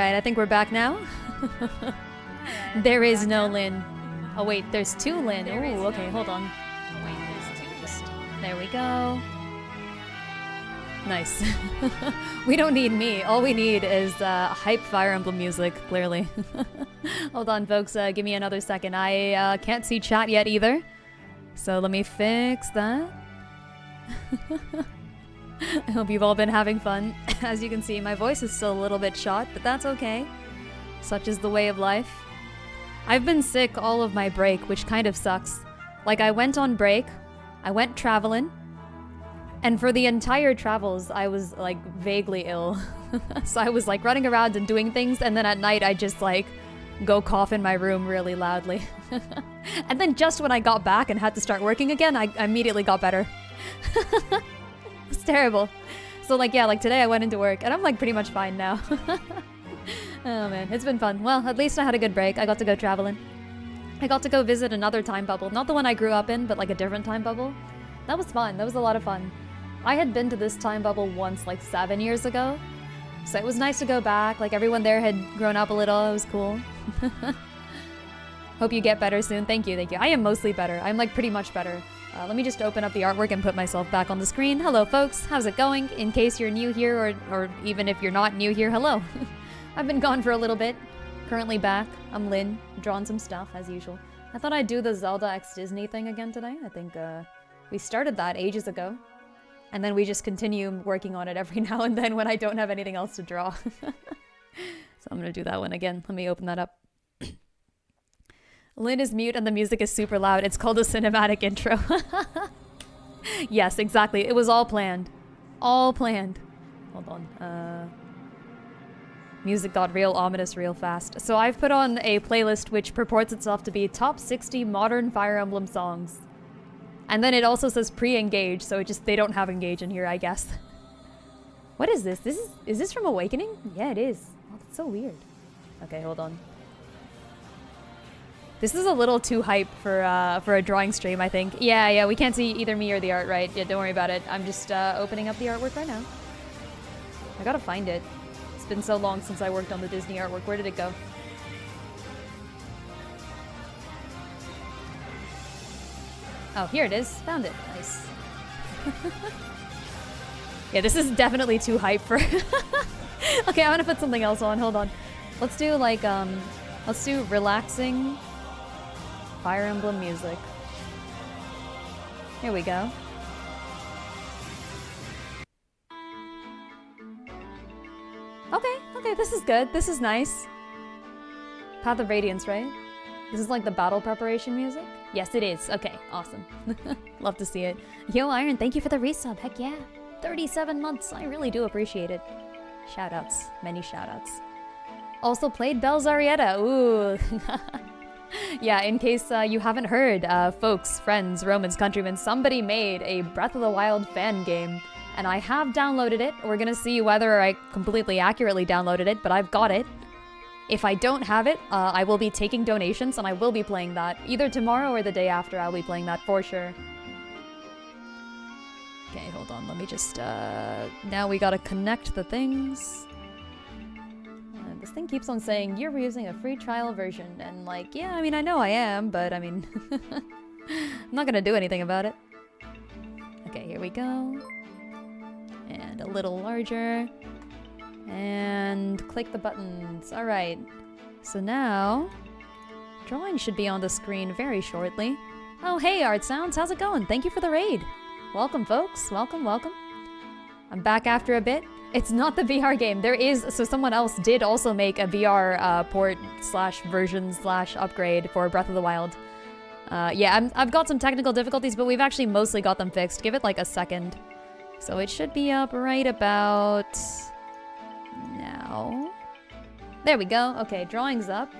I think we're back now. There is no Lynn. Oh wait, there's two Lynn. Ooh, okay, hold on. There we go. Nice. We don't need me. All we need is hype Fire Emblem music, clearly. Hold on, folks. Give me another second. I can't see chat yet either. So let me fix that. I hope you've all been having fun. As you can see, my voice is still a little bit shot, but that's okay. Such is the way of life. I've been sick all of my break, which kind of sucks. Like, I went on break, I went traveling, and for the entire travels, I was, like, vaguely ill. So I was, like, running around and doing things, and then at night, I just, like, go cough in my room really loudly. And then just when I got back and had to start working again, I immediately got better. It's terrible. So like, yeah, like today I went into work and I'm like pretty much fine now. Oh man, it's been fun. Well, at least I had a good break. I got to go traveling. I got to go visit another time bubble. Not the one I grew up in, but like a different time bubble. That was fun. That was a lot of fun. I had been to this time bubble once like 7 years ago. So it was nice to go back. Like everyone there had grown up a little. It was cool. Hope you get better soon. Thank you, thank you. I am mostly better. I'm like pretty much better. Let me just open up the artwork and put myself back on the screen. Hello, folks. How's it going? In case you're new here, or even if you're not new here, hello. I've been gone for a little bit. Currently back. I'm Lynn. Drawn some stuff, as usual. I thought I'd do the Zelda X Disney thing again today. I think we started that ages ago. And then we just continue working on it every now and then when I don't have anything else to draw. So I'm gonna do that one again. Let me open that up. Lynn is mute and the music is super loud. It's called a cinematic intro. Yes, exactly. It was all planned. All planned. Hold on. Music got real ominous real fast. So I've put on a playlist which purports itself to be top 60 modern Fire Emblem songs. And then it also says pre-engage, so it just they don't have engage in here, I guess. What is this? Is this from Awakening? Yeah, it is. Oh, that's so weird. Okay, hold on. This is a little too hype for a drawing stream, I think. Yeah, we can't see either me or the art, right? Yeah, don't worry about it. I'm just opening up the artwork right now. I gotta find it. It's been so long since I worked on the Disney artwork. Where did it go? Oh, here it is. Found it. Nice. Yeah, this is definitely too hype for... Okay, I'm gonna put something else on. Hold on. Let's do, like, let's do relaxing Fire Emblem music. Here we go. Okay, this is good. This is nice. Path of Radiance, right? This is like the battle preparation music? Yes, it is. Okay, awesome. Love to see it. Yo, Iron, thank you for the resub. Heck yeah. 37 months. I really do appreciate it. Shoutouts. Many shoutouts. Also played Bell's Arietta. Ooh. Yeah, in case you haven't heard, folks, friends, Romans, countrymen, somebody made a Breath of the Wild fan game. And I have downloaded it. We're gonna see whether I completely accurately downloaded it, but I've got it. If I don't have it, I will be taking donations and I will be playing that. Either tomorrow or the day after, I'll be playing that for sure. Okay, hold on. Let me just, now we gotta connect the things. This thing keeps on saying, you're using a free trial version. And like, yeah, I mean, I know I am, but I mean, I'm not gonna do anything about it. Okay, here we go. And a little larger. And click the buttons. Alright. So now, drawing should be on the screen very shortly. Oh, hey, Art Sounds. How's it going? Thank you for the raid. Welcome, folks. Welcome, welcome. I'm back after a bit. It's not the VR game. There is, so someone else did also make a VR port slash version slash upgrade for Breath of the Wild. Yeah, I've got some technical difficulties, but we've actually mostly got them fixed. Give it like a second. So it should be up right about now. There we go. Okay, drawing's up.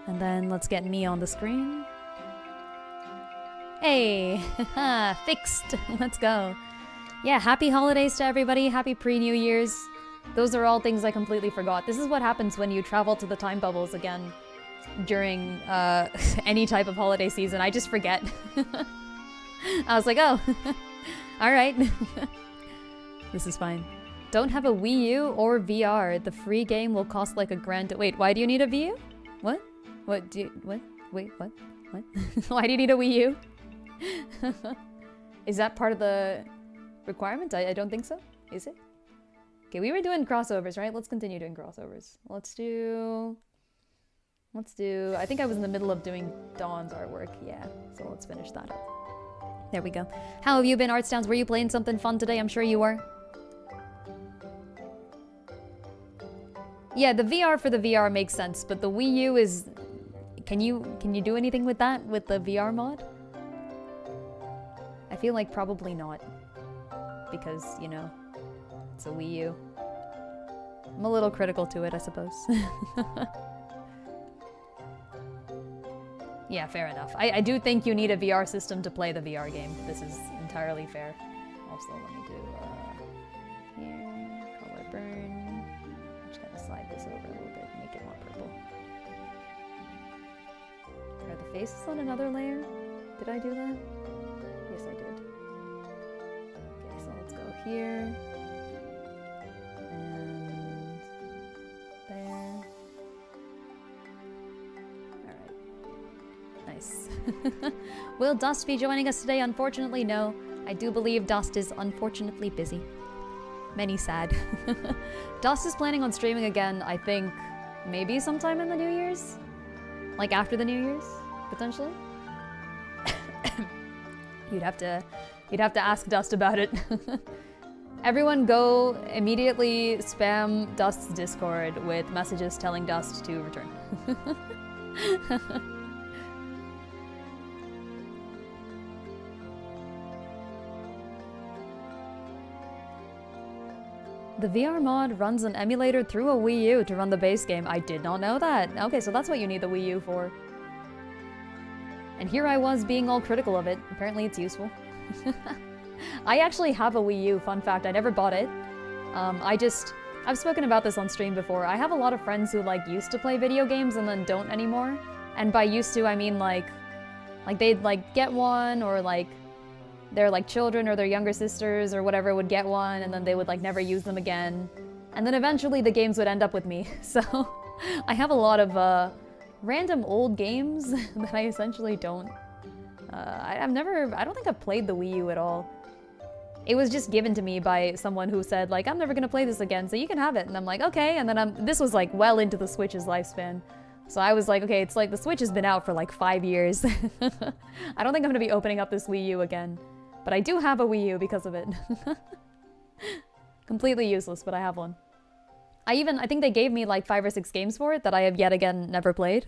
And then let's get me on the screen. Hey, fixed. Let's go. Yeah, happy holidays to everybody. Happy pre-New Year's. Those are all things I completely forgot. This is what happens when you travel to the time bubbles again during any type of holiday season. I just forget. I was like, oh, all right. This is fine. Don't have a Wii U or VR. The free game will cost like $1,000. Wait, why do you need a Wii U? What? What do you, what? Wait, what? What? Why do you need a Wii U? Is that part of the requirement? I don't think so. Is it? Okay, we were doing crossovers, right? Let's continue doing crossovers. Let's do, I think I was in the middle of doing Dawn's artwork. Yeah, so let's finish that up. There we go. How have you been, Artstowns? Were you playing something fun today? I'm sure you were. Yeah, the VR for the VR makes sense, but the Wii U is... Can you do anything with that, with the VR mod? I feel like probably not. Because, you know, it's a Wii U. I'm a little critical to it, I suppose. Yeah, fair enough. I do think you need a VR system to play the VR game. This is entirely fair. Also, let me do, here, color burn. I'm just gonna slide this over a little bit, make it more purple. Are the faces on another layer? Did I do that? Yes, I did. Okay, so let's go here. And there. Alright. Nice. Will Dust be joining us today? Unfortunately, no. I do believe Dust is unfortunately busy. Many sad. Dust is planning on streaming again, I think, maybe sometime in the New Year's? Like after the New Year's, potentially? You'd have to ask Dust about it. Everyone go immediately spam Dust's Discord with messages telling Dust to return. The VR mod runs an emulator through a Wii U to run the base game. I did not know that. Okay, so that's what you need the Wii U for. And here I was being all critical of it. Apparently it's useful. I actually have a Wii U, fun fact. I never bought it. I've spoken about this on stream before. I have a lot of friends who like used to play video games and then don't anymore. And by used to, I mean like they'd like get one, or like their like children or their younger sisters or whatever would get one, and then they would like never use them again. And then eventually the games would end up with me. So I have a lot of random old games that I essentially don't... I don't think I've played the Wii U at all. It was just given to me by someone who said like, I'm never gonna play this again, so you can have it. And I'm like, okay, and then this was like well into the Switch's lifespan. So I was like, okay, it's like the Switch has been out for like 5 years. I don't think I'm gonna be opening up this Wii U again. But I do have a Wii U because of it. Completely useless, but I have one. I think they gave me like 5 or 6 games for it that I have yet again never played.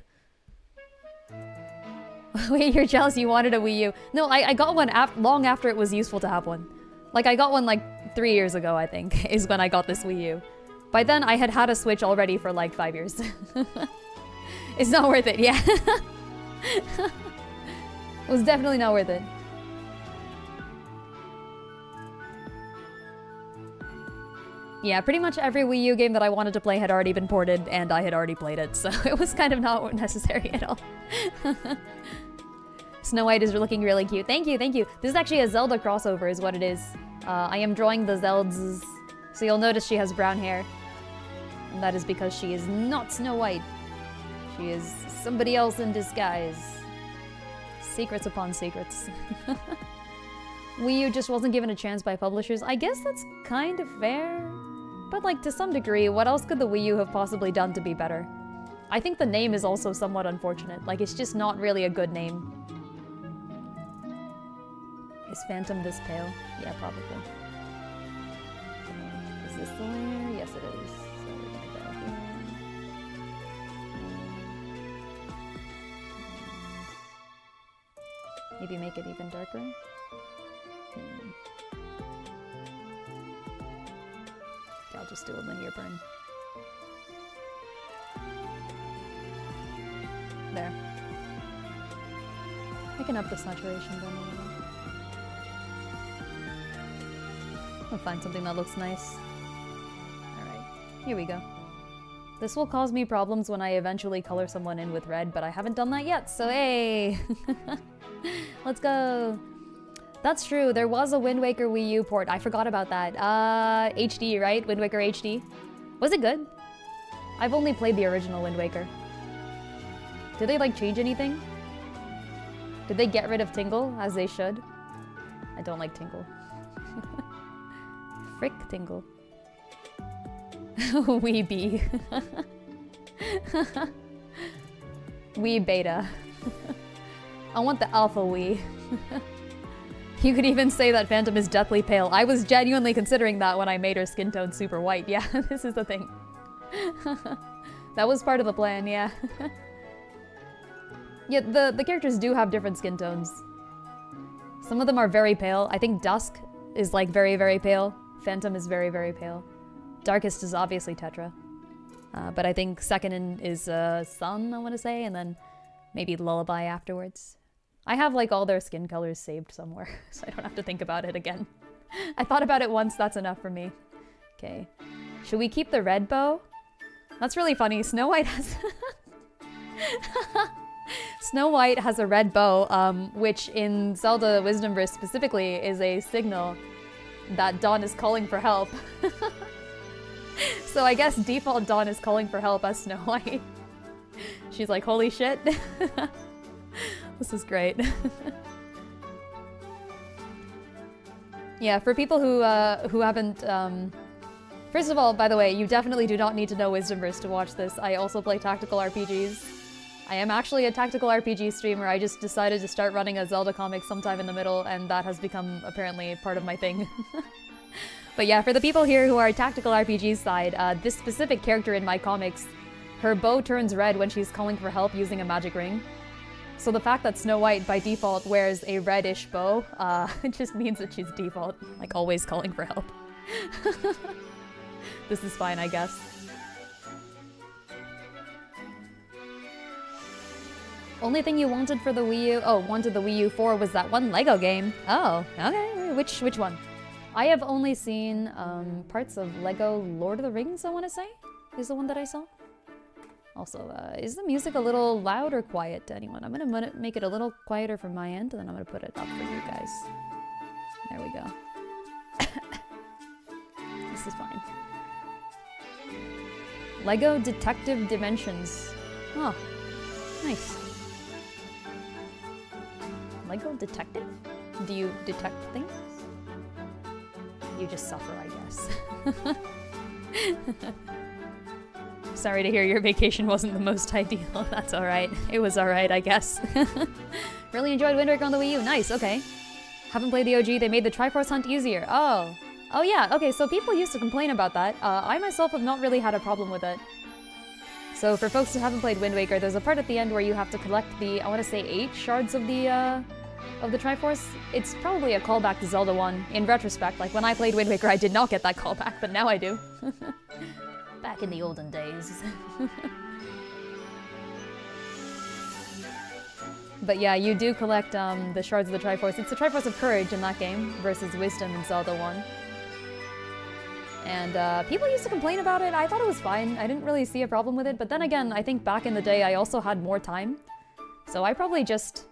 Wait, you're jealous you wanted a Wii U. No, I got one long after it was useful to have one. Like, I got one like 3 years ago, I think, is when I got this Wii U. By then, I had had a Switch already for like 5 years. It's not worth it, yeah. It was definitely not worth it. Yeah, pretty much every Wii U game that I wanted to play had already been ported, and I had already played it, so it was kind of not necessary at all. Snow White is looking really cute. Thank you, thank you. This is actually a Zelda crossover is what it is. I am drawing the Zeldas, so you'll notice she has brown hair. And that is because she is not Snow White. She is somebody else in disguise. Secrets upon secrets. Wii U just wasn't given a chance by publishers. I guess that's kind of fair. But like, to some degree, what else could the Wii U have possibly done to be better? I think the name is also somewhat unfortunate. Like, it's just not really a good name. Is Phantom this pale? Yeah, probably. this the layer? Yes, it is. So we're gonna go here. Maybe make it even darker. Okay, I'll just do a linear burn. There. I can up the saturation then a little. I'll find something that looks nice. Alright, here we go. This will cause me problems when I eventually color someone in with red, but I haven't done that yet, so hey! Let's go! That's true, there was a Wind Waker Wii U port. I forgot about that. HD, right? Wind Waker HD. Was it good? I've only played the original Wind Waker. Did they, like, change anything? Did they get rid of Tingle, as they should? I don't like Tingle. Frick Tingle. Wee B. Wee Beta. I want the Alpha Wii. You could even say that Phantom is deathly pale. I was genuinely considering that when I made her skin tone super white. Yeah, this is the thing. That was part of the plan, yeah. Yeah, the characters do have different skin tones. Some of them are very pale. I think Dusk is like very, very pale. Phantom is very, very pale. Darkest is obviously Tetra. But I think second is Sun, I want to say, and then maybe Lullaby afterwards. I have like all their skin colors saved somewhere, so I don't have to think about it again. I thought about it once, that's enough for me. Okay. Should we keep the red bow? That's really funny. Snow White has... Snow White has a red bow, which in Zelda Wisdomverse specifically is a signal that Dawn is calling for help. So I guess default Dawn is calling for help as Snow White. She's like, holy shit. This is great. Yeah, for people who haven't... First of all, by the way, you definitely do not need to know Wisdomverse to watch this. I also play tactical RPGs. I am actually a tactical RPG streamer. I just decided to start running a Zelda comic sometime in the middle, and that has become apparently part of my thing. But yeah, for the people here who are tactical RPG side, this specific character in my comics, her bow turns red when she's calling for help using a magic ring. So the fact that Snow White by default wears a reddish bow, it just means that she's default, like always calling for help. This is fine, I guess. Only thing you wanted for the Wii U, wanted the Wii U for was that one Lego game. Oh, okay, which one? I have only seen parts of Lego Lord of the Rings, I want to say, is the one that I saw. Also, is the music a little loud or quiet to anyone? I'm gonna make it a little quieter from my end, and then I'm gonna put it up for you guys. There we go. This is fine. Lego Detective Dimensions. Oh, nice. Lego Detective? Do you detect things? You just suffer, I guess. Sorry to hear your vacation wasn't the most ideal. That's alright. It was alright, I guess. Really enjoyed Wind Waker on the Wii U. Nice, okay. Haven't played the OG. They made the Triforce hunt easier. Oh. Oh yeah, okay, so people used to complain about that. I myself have not really had a problem with it. So for folks who haven't played Wind Waker, there's a part at the end where you have to collect the, I want to say 8 shards of the Triforce. It's probably a callback to Zelda 1, in retrospect. Like, when I played Wind Waker, I did not get that callback, but now I do. Back in the olden days. But yeah, you do collect the shards of the Triforce. It's the Triforce of Courage in that game, versus Wisdom in Zelda 1. And people used to complain about it. I thought it was fine. I didn't really see a problem with it. But then again, I think back in the day, I also had more time. So I probably just...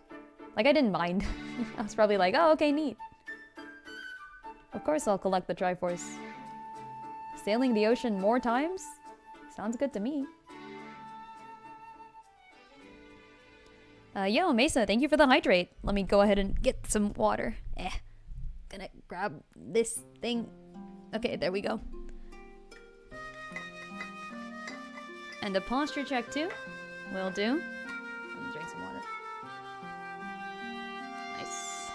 like, I didn't mind. I was probably like, oh, okay, neat. Of course I'll collect the Triforce. Sailing the ocean more times? Sounds good to me. Yo, Mesa, thank you for the hydrate. Let me go ahead and get some water. Gonna grab this thing. Okay, there we go. And a posture check too. Will do. Let me drink some water. Nice.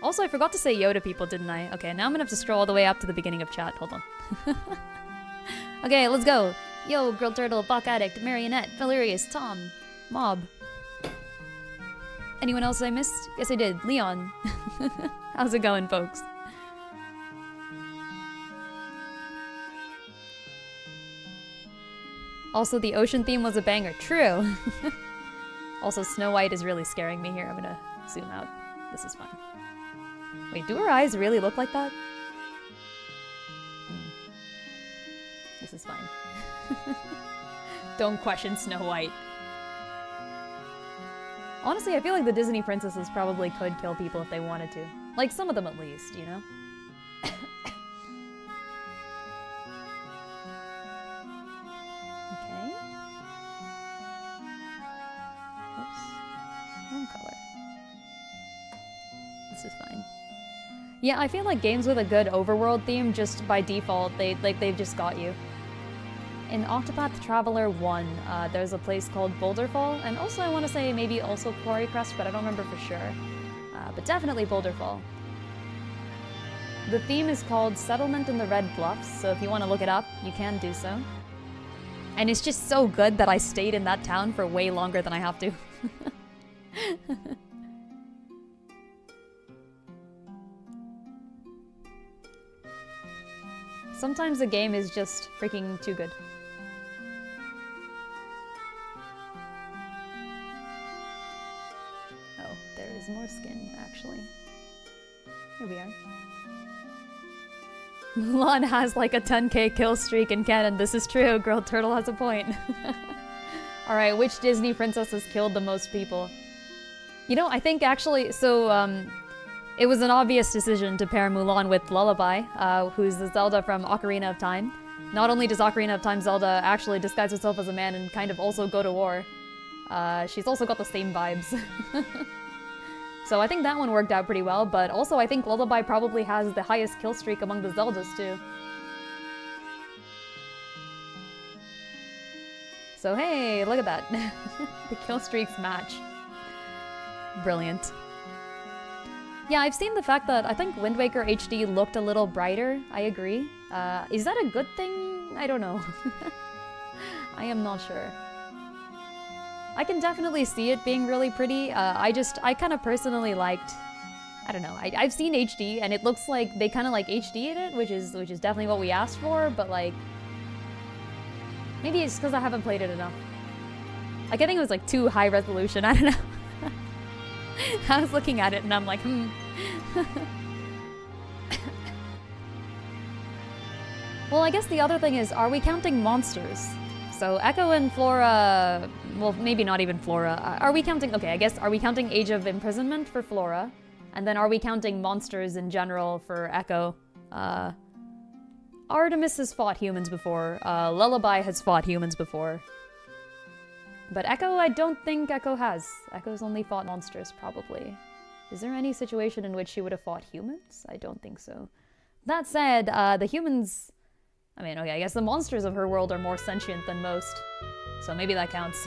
Also, I forgot to say yo to people, didn't I? Okay, now I'm gonna have to scroll all the way up to the beginning of chat. Hold on. Okay, let's go. Yo, Girl Turtle, Bach Addict, Marionette, Valerius, Tom, Mob. Anyone else I missed? Yes, I did. Leon. How's it going, folks? Also, the ocean theme was a banger. True. Also, Snow White is really scaring me here. I'm gonna zoom out. This is fine. Wait, do her eyes really look like that? This is fine. Don't question Snow White. Honestly, I feel like the Disney princesses probably could kill people if they wanted to. Like, some of them at least, you know? Okay. Oops. Wrong color. This is fine. Yeah, I feel like games with a good overworld theme, just by default, they've just got you. In Octopath Traveler 1, there's a place called Boulderfall, and also I want to say maybe also Quarry Crest, but I don't remember for sure. But definitely Boulderfall. The theme is called Settlement in the Red Bluffs, so if you want to look it up, you can do so. And it's just so good that I stayed in that town for way longer than I have to. Sometimes a game is just freaking too good. Oh, there is more skin, actually. Here we are. Mulan has like a 10k kill streak in canon. This is true. Girl Turtle has a point. Alright, which Disney princess has killed the most people? You know, I think actually, so, it was an obvious decision to pair Mulan with Lullaby, who's the Zelda from Ocarina of Time. Not only does Ocarina of Time Zelda actually disguise herself as a man and kind of also go to war, she's also got the same vibes. So I think that one worked out pretty well, but also I think Lullaby probably has the highest kill streak among the Zeldas too. So hey, look at that. The kill streaks match. Brilliant. Yeah, I've seen the fact that I think Wind Waker HD looked a little brighter. I agree. Is that a good thing? I don't know. I am not sure. I can definitely see it being really pretty. I kind of personally liked, I don't know, I've seen HD and it looks like they kind of like HD'd it, which is definitely what we asked for, but like, maybe it's because I haven't played it enough. Like, I think it was like too high resolution, I don't know. I was looking at it and I'm like, Well, I guess the other thing is, are we counting monsters? So Echo and Flora, well, maybe not even Flora. Are we counting, okay, I guess, are we counting Age of Imprisonment for Flora? And then are we counting monsters in general for Echo? Artemis has fought humans before. Lullaby has fought humans before. But Echo, I don't think Echo has. Echo's only fought monsters, probably. Is there any situation in which she would have fought humans? I don't think so. That said, the humans... I mean, okay, I guess the monsters of her world are more sentient than most. So maybe that counts.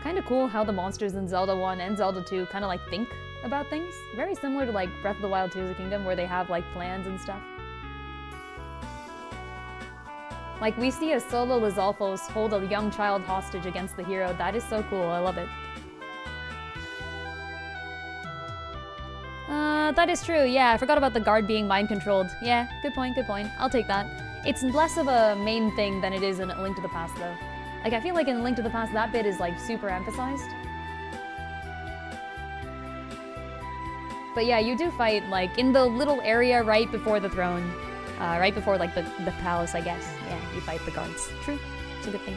Kinda cool how the monsters in Zelda 1 and Zelda 2 kinda like think about things. Very similar to like Breath of the Wild 2's of the Kingdom, where they have like plans and stuff. Like, we see a solo Lizalfos hold a young child hostage against the hero. That is so cool, I love it. That is true, yeah, I forgot about the guard being mind-controlled. Yeah, good point, I'll take that. It's less of a main thing than it is in A Link to the Past, though. Like, I feel like in A Link to the Past, that bit is, like, super emphasized. But yeah, you do fight, like, in the little area right before the throne. Right before, like, the palace, I guess. Yeah, you fight the guards. True. It's a good thing.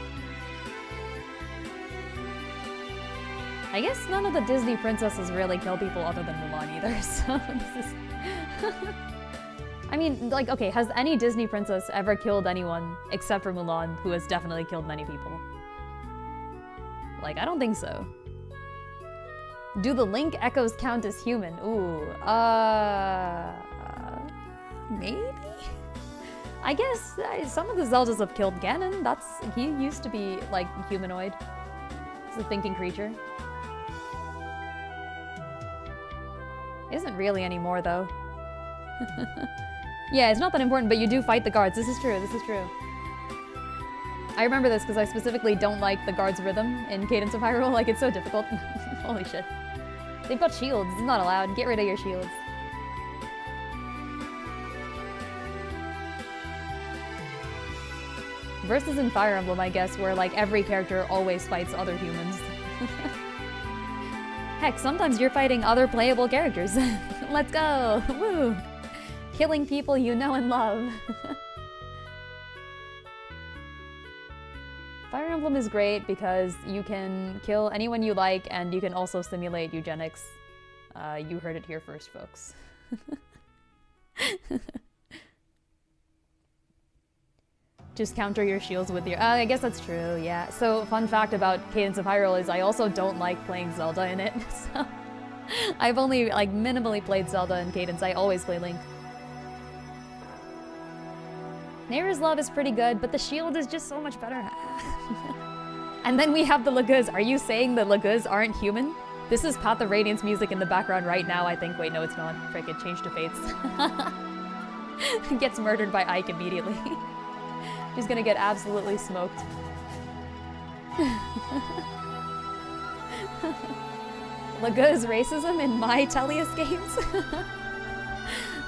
I guess none of the Disney princesses really kill people other than Mulan either, so this is... I mean, like, okay, has any Disney princess ever killed anyone except for Mulan, who has definitely killed many people? Like, I don't think so. Do the Link echoes count as human? Ooh, maybe? I guess some of the Zeldas have killed Ganon. He used to be, like, humanoid. He's a thinking creature. really anymore, though. Yeah, it's not that important, but you do fight the guards. This is true, this is true. I remember this because I specifically don't like the guards' rhythm in Cadence of Hyrule. Like, it's so difficult. Holy shit. They've got shields. It's not allowed. Get rid of your shields. Versus in Fire Emblem, I guess, where, like, every character always fights other humans. Heck, sometimes you're fighting other playable characters. Let's go! Woo! Killing people you know and love. Fire Emblem is great because you can kill anyone you like and you can also simulate eugenics. You heard it here first, folks. Just counter your shields with your... I guess that's true, yeah. So, fun fact about Cadence of Hyrule is I also don't like playing Zelda in it. So, I've only, like, minimally played Zelda in Cadence. I always play Link. Neighbor's Love is pretty good, but the shield is just so much better. And then we have the Laguz. Are you saying the Laguz aren't human? This is Path of Radiance music in the background right now, I think. Wait, no, it's not. Frick, it changed to Fates. Gets murdered by Ike immediately. She's gonna get absolutely smoked. Laguz racism in my Tellius games?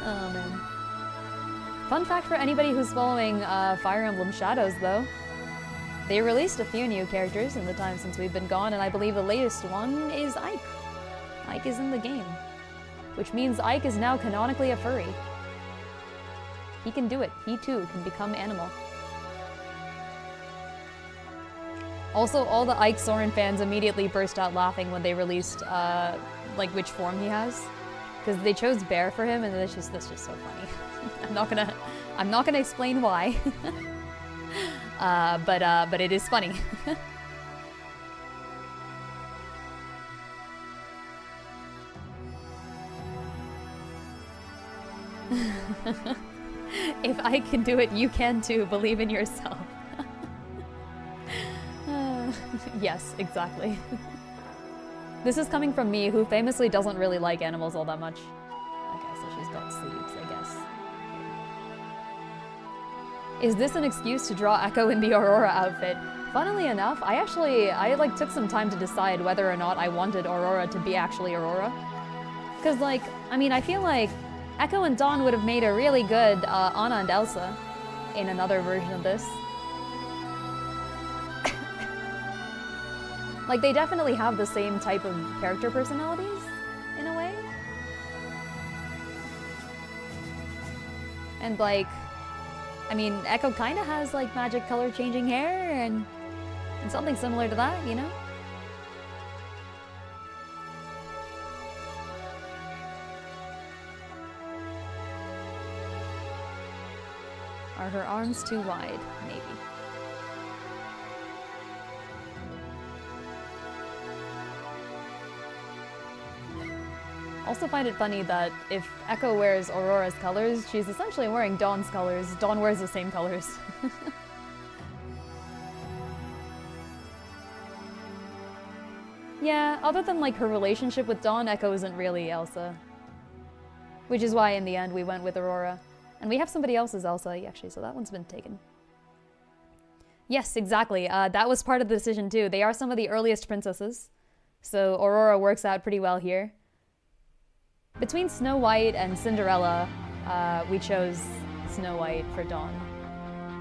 Oh, man. Fun fact for anybody who's following Fire Emblem Shadows, though. They released a few new characters in the time since we've been gone, and I believe the latest one is Ike. Ike is in the game. Which means Ike is now canonically a furry. He can do it. He, too, can become animal. Also, all the Ike Soren fans immediately burst out laughing when they released, like, which form he has. Because they chose Bear for him, and that's just so funny. I'm not gonna explain why. But it is funny. If I can do it, you can too. Believe in yourself. Yes, exactly. This is coming from me, who famously doesn't really like animals all that much. Okay, so she's got sleeves, I guess. Is this an excuse to draw Echo in the Aurora outfit? Funnily enough, I like took some time to decide whether or not I wanted Aurora to be actually Aurora. Cause like, I mean, I feel like Echo and Dawn would have made a really good Anna and Elsa in another version of this. Like, they definitely have the same type of character personalities, in a way. And, like, I mean, Echo kind of has, like, magic color-changing hair, and something similar to that, you know? Are her arms too wide? Maybe. Also find it funny that if Echo wears Aurora's colors, she's essentially wearing Dawn's colors. Dawn wears the same colors. Yeah, other than like her relationship with Dawn, Echo isn't really Elsa. Which is why in the end we went with Aurora. And we have somebody else's Elsa, actually, so that one's been taken. Yes, exactly. That was part of the decision too. They are some of the earliest princesses. So Aurora works out pretty well here. Between Snow White and Cinderella, we chose Snow White for Dawn.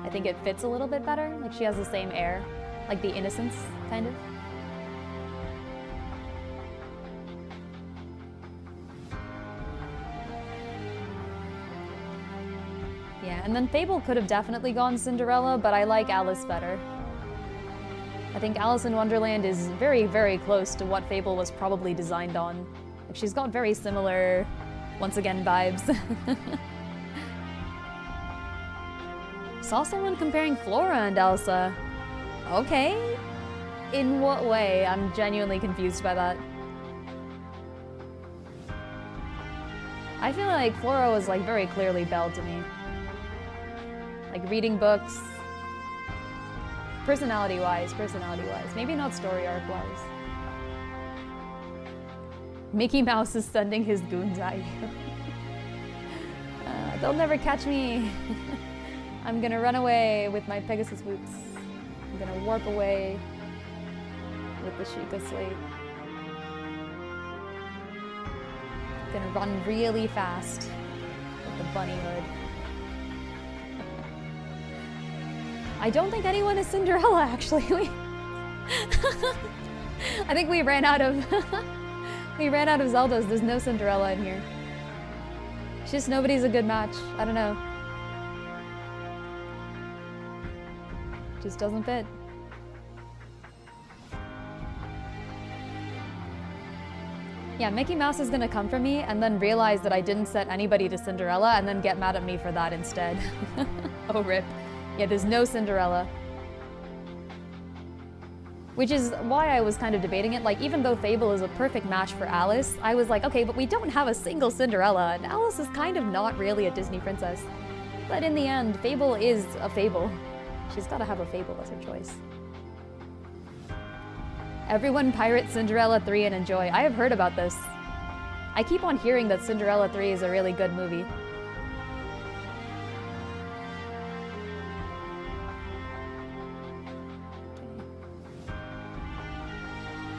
I think it fits a little bit better. Like, she has the same air. Like the innocence, kind of. Yeah, and then Fable could have definitely gone Cinderella, but I like Alice better. I think Alice in Wonderland is very, very close to what Fable was probably designed on. Like, she's got very similar, once again, vibes. Saw someone comparing Flora and Elsa. Okay. In what way? I'm genuinely confused by that. I feel like Flora was like very clearly Belle to me. Like reading books. Personality-wise. Maybe not story arc-wise. Mickey Mouse is sending his goons at you. They'll never catch me. I'm gonna run away with my Pegasus boots. I'm gonna warp away with the Sheikah Slate. Gonna run really fast with the bunny hood. I don't think anyone is Cinderella, actually. I think we ran out of we ran out of Zeldas. There's no Cinderella in here. It's just nobody's a good match. I don't know. Just doesn't fit. Yeah, Mickey Mouse is gonna come for me and then realize that I didn't set anybody to Cinderella and then get mad at me for that instead. Oh, rip. Yeah, there's no Cinderella. Which is why I was kind of debating it. Like, even though Fable is a perfect match for Alice, I was like, okay, but we don't have a single Cinderella, and Alice is kind of not really a Disney princess. But in the end, Fable is a Fable. She's gotta have a Fable as her choice. Everyone pirate Cinderella 3 and enjoy. I have heard about this. I keep on hearing that Cinderella 3 is a really good movie.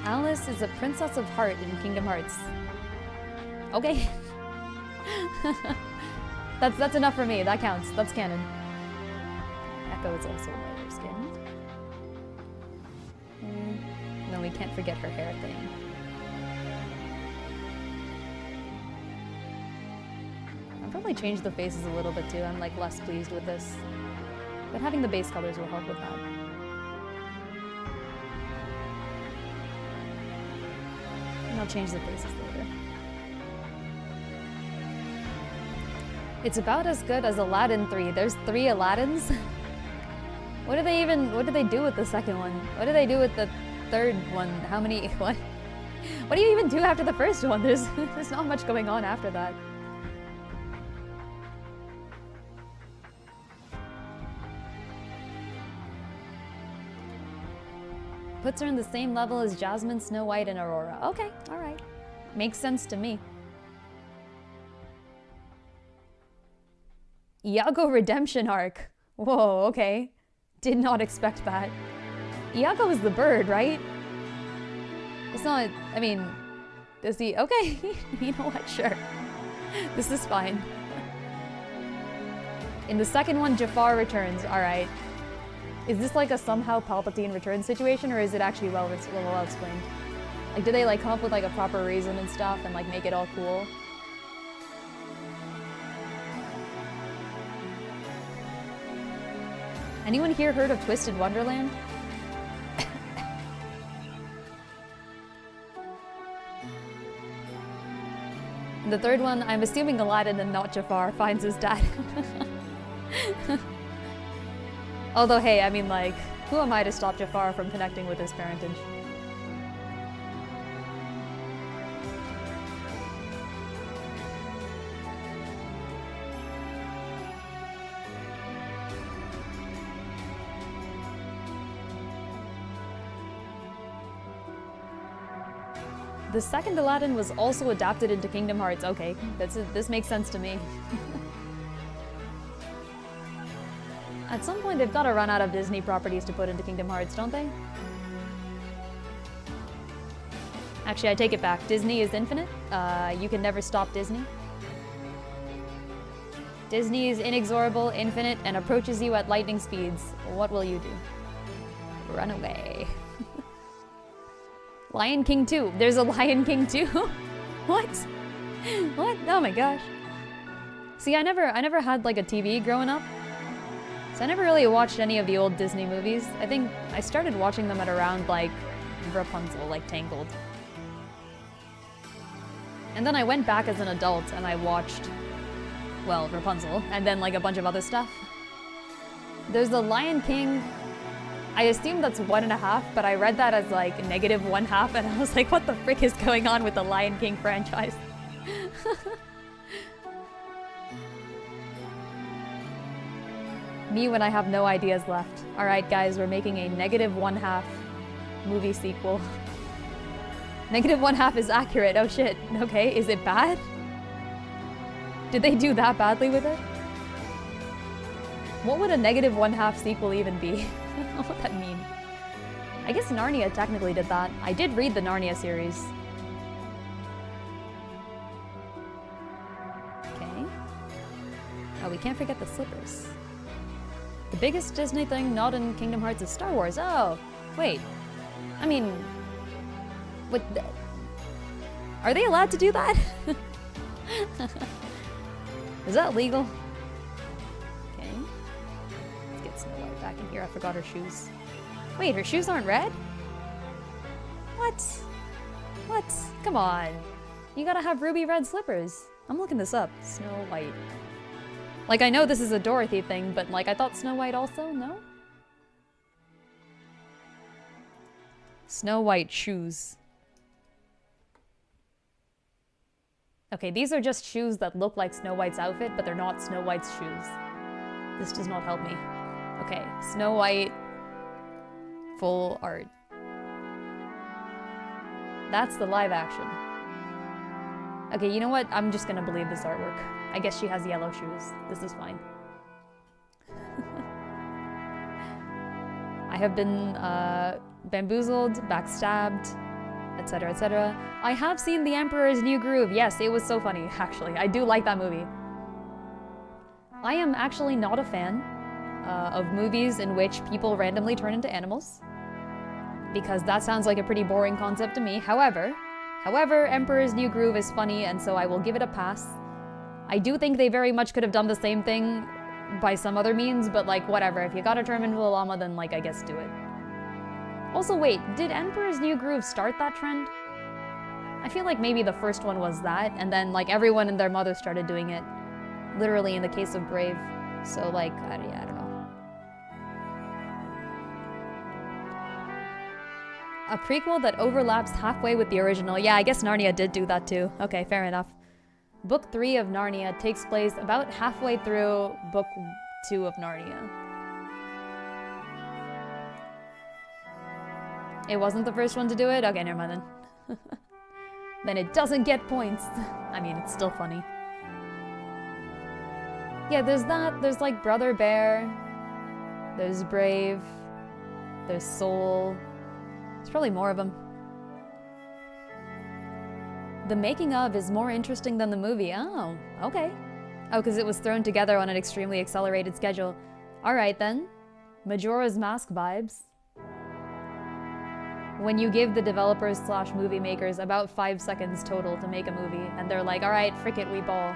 Alice is a princess of heart in Kingdom Hearts. Okay. That's enough for me. That counts. That's canon. Echo is also lighter skinned. No, we can't forget her hair thing. I'll probably change the faces a little bit too. I'm like less pleased with this. But having the base colors will help with that. And I'll change the faces later. It's about as good as Aladdin 3. There's 3 Aladdins? What do they do with the second one? What do they do with the third one? How many, what? What do you even do after the first one? There's not much going on after that. Puts her in the same level as Jasmine, Snow White, and Aurora. Okay, alright. Makes sense to me. Iago redemption arc. Whoa, okay. Did not expect that. Iago is the bird, right? It's not, I mean, does he, okay. You know what, sure. This is fine. In the second one, Jafar returns, alright. Is this like a somehow Palpatine return situation, or is it actually well explained? Like, do they like come up with like a proper reason and stuff and like make it all cool? Anyone here heard of Twisted Wonderland? The third one, I'm assuming Aladdin and not Jafar finds his dad. Although, hey, I mean, like, who am I to stop Jafar from connecting with his parentage? The second Aladdin was also adapted into Kingdom Hearts. Okay, this makes sense to me. At some point, they've got to run out of Disney properties to put into Kingdom Hearts, don't they? Actually, I take it back. Disney is infinite. You can never stop Disney. Disney is inexorable, infinite, and approaches you at lightning speeds. What will you do? Run away. Lion King 2. There's a Lion King 2? What? What? Oh my gosh. See, I never had like a TV growing up. So I never really watched any of the old Disney movies. I think I started watching them at around like Rapunzel, like Tangled. And then I went back as an adult and I watched, well, Rapunzel, and then like a bunch of other stuff. There's the Lion King. I assume that's 1.5, but I read that as like -1/2, and I was like, what the frick is going on with the Lion King franchise? Me when I have no ideas left. Alright guys, we're making a -1/2 movie sequel. -1/2 is accurate. Oh shit. Okay, is it bad? Did they do that badly with it? What would a -1/2 sequel even be? I don't know what that mean. I guess Narnia technically did that. I did read the Narnia series. Okay. Oh, we can't forget the slippers. The biggest Disney thing not in Kingdom Hearts is Star Wars. Oh, wait. I mean, what? Are they allowed to do that? Is that legal? Okay. Let's get Snow White back in here. I forgot her shoes. Wait, her shoes aren't red? What? What? Come on. You gotta have ruby red slippers. I'm looking this up. Snow White. Like, I know this is a Dorothy thing, but like, I thought Snow White also? No? Snow White shoes. Okay, these are just shoes that look like Snow White's outfit, but they're not Snow White's shoes. This does not help me. Okay, Snow White full art. That's the live action. Okay, you know what? I'm just gonna believe this artwork. I guess she has yellow shoes. This is fine. I have been bamboozled, backstabbed, etc., etc. I have seen The Emperor's New Groove. Yes, it was so funny, actually. I do like that movie. I am actually not a fan of movies in which people randomly turn into animals, because that sounds like a pretty boring concept to me. However, Emperor's New Groove is funny, and so I will give it a pass. I do think they very much could have done the same thing by some other means, but like, whatever. If you gotta turn into a llama, then like, I guess do it. Also, wait, did Emperor's New Groove start that trend? I feel like maybe the first one was that, and then like everyone and their mother started doing it. Literally in the case of Brave. So like, I don't know. A prequel that overlaps halfway with the original. Yeah, I guess Narnia did do that too. Okay, fair enough. Book 3 of Narnia takes place about halfway through Book 2 of Narnia. It wasn't the first one to do it? Okay, never mind then. Then it doesn't get points. I mean, it's still funny. Yeah, there's that. There's like Brother Bear. There's Brave. There's Soul. There's probably more of them. The making of is more interesting than the movie. Oh, okay. Oh, because it was thrown together on an extremely accelerated schedule. Alright then. Majora's Mask vibes. When you give the developers / movie makers about 5 seconds total to make a movie, and they're like, alright, frick it, we ball.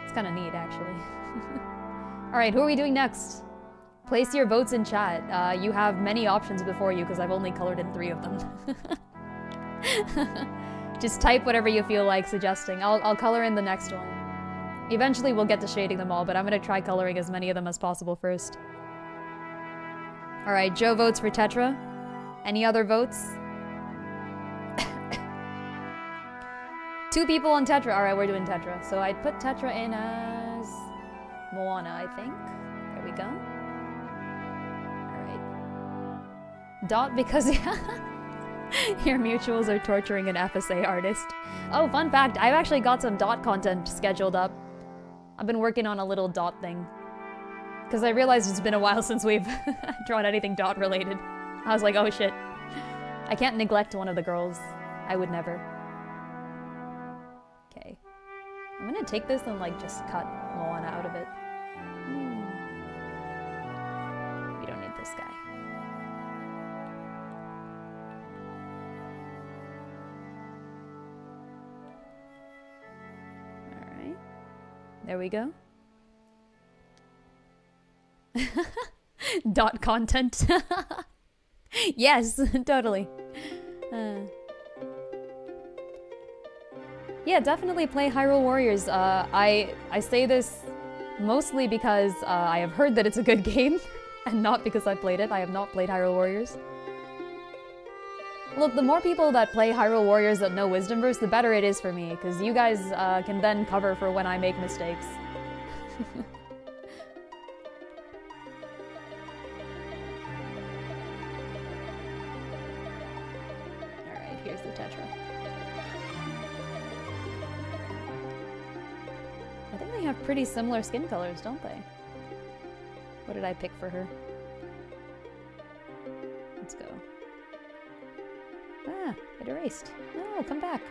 It's kind of neat, actually. Alright, who are we doing next? Place your votes in chat. You have many options before you, because I've only colored in 3 of them. Just type whatever you feel like suggesting. I'll color in the next one. Eventually we'll get to shading them all, but I'm gonna try coloring as many of them as possible first. Alright, Joe votes for Tetra. Any other votes? 2 people on Tetra. Alright, we're doing Tetra. So I'd put Tetra in as Moana, I think. There we go. Alright. Dot because your mutuals are torturing an FSA artist. Oh, fun fact, I've actually got some Dot content scheduled up. I've been working on a little Dot thing. Because I realized it's been a while since we've drawn anything Dot related. I was like, oh shit. I can't neglect one of the girls. I would never. Okay. I'm gonna take this and like just cut Moana out of it. We don't need this guy. Alright. There we go. Dot content. Yes, totally. Yeah, definitely play Hyrule Warriors. I say this mostly because I have heard that it's a good game, and not because I played it. I have not played Hyrule Warriors. Look, the more people that play Hyrule Warriors that know Wisdomverse, the better it is for me, because you guys can then cover for when I make mistakes. Alright, here's pretty similar skin colors, don't they? What did I pick for her? Let's go. Ah, it erased. No, come back.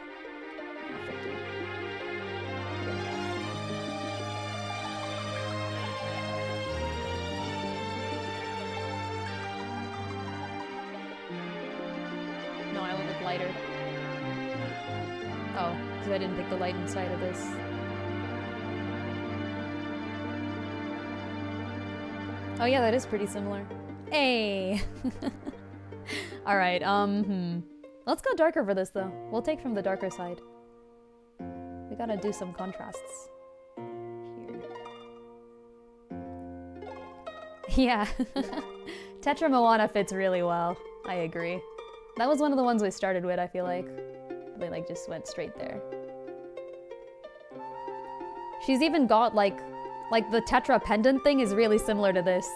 Oh, 50. No, I went with lighter. Oh, because I didn't pick the light inside of this. Oh yeah, that is pretty similar. Hey! Alright, Let's go darker for this though. We'll take from the darker side. We gotta do some contrasts. Here. Yeah. Tetra Moana fits really well. I agree. That was one of the ones we started with, I feel like. They like just went straight there. She's even got like the Tetra pendant thing is really similar to this.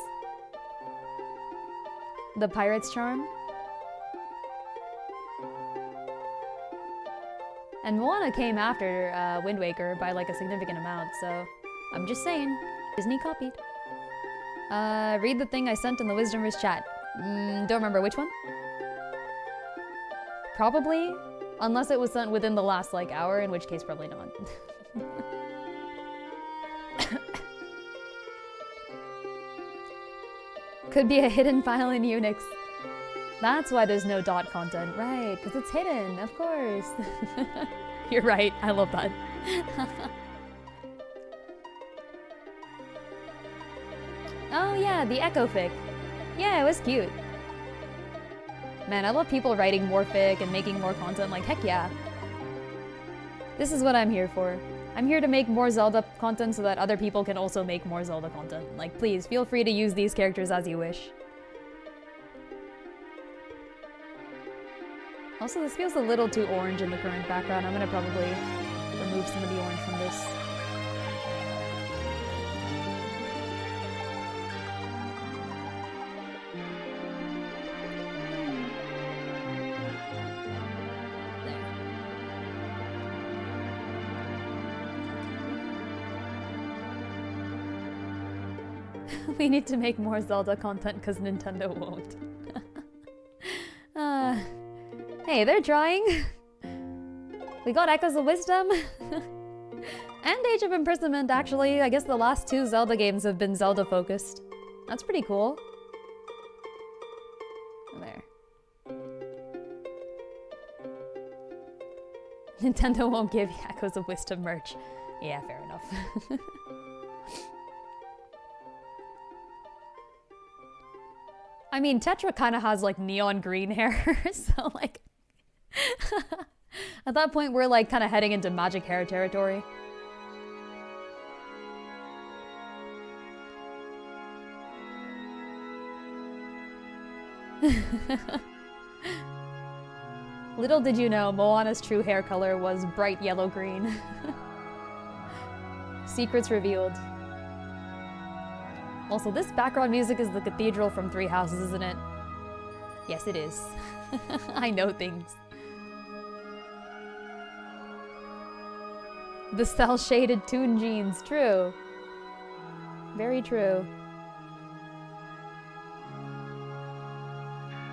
The pirate's charm. And Moana came after Wind Waker by like a significant amount, so I'm just saying, Disney copied. Read the thing I sent in the Wisdom Wrist chat. Don't remember which one. Probably, unless it was sent within the last like hour, in which case probably not. Could be a hidden file in Unix. That's why there's no dot content, right? Because it's hidden, of course. You're right, I love that. Oh yeah, the Echo fic. Yeah, it was cute. Man, I love people writing more fic and making more content, like heck yeah. This is what I'm here for. I'm here to make more Zelda content so that other people can also make more Zelda content. Like, please, feel free to use these characters as you wish. Also, this feels a little too orange in the current background. I'm gonna probably remove some of the orange from this. We need to make more Zelda content because Nintendo won't. Hey, they're trying. We got Echoes of Wisdom. And Age of Imprisonment, actually. I guess the last two Zelda games have been Zelda focused. That's pretty cool. There. Nintendo won't give Echoes of Wisdom merch. Yeah, fair enough. I mean, Tetra kind of has like neon green hair, so like... At that point, we're like kind of heading into magic hair territory. Little did you know, Moana's true hair color was bright yellow-green. Secrets revealed. Also, this background music is the cathedral from Three Houses, isn't it? Yes, it is. I know things. The cell-shaded Toon jeans, true. Very true.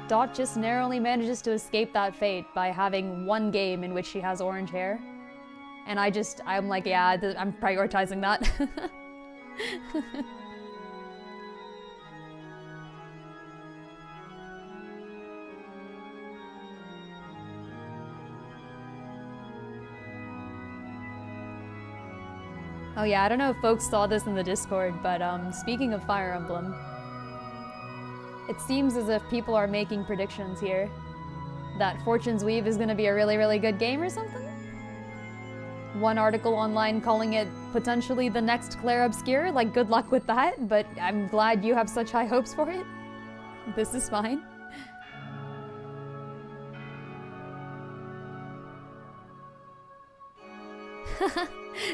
Dot just narrowly manages to escape that fate by having one game in which she has orange hair. And I'm like, yeah, I'm prioritizing that. Oh yeah, I don't know if folks saw this in the Discord, but speaking of Fire Emblem, it seems as if people are making predictions here that Fortune's Weave is going to be a really, really good game or something? One article online calling it potentially the next Claire Obscure, like good luck with that, but I'm glad you have such high hopes for it. This is fine.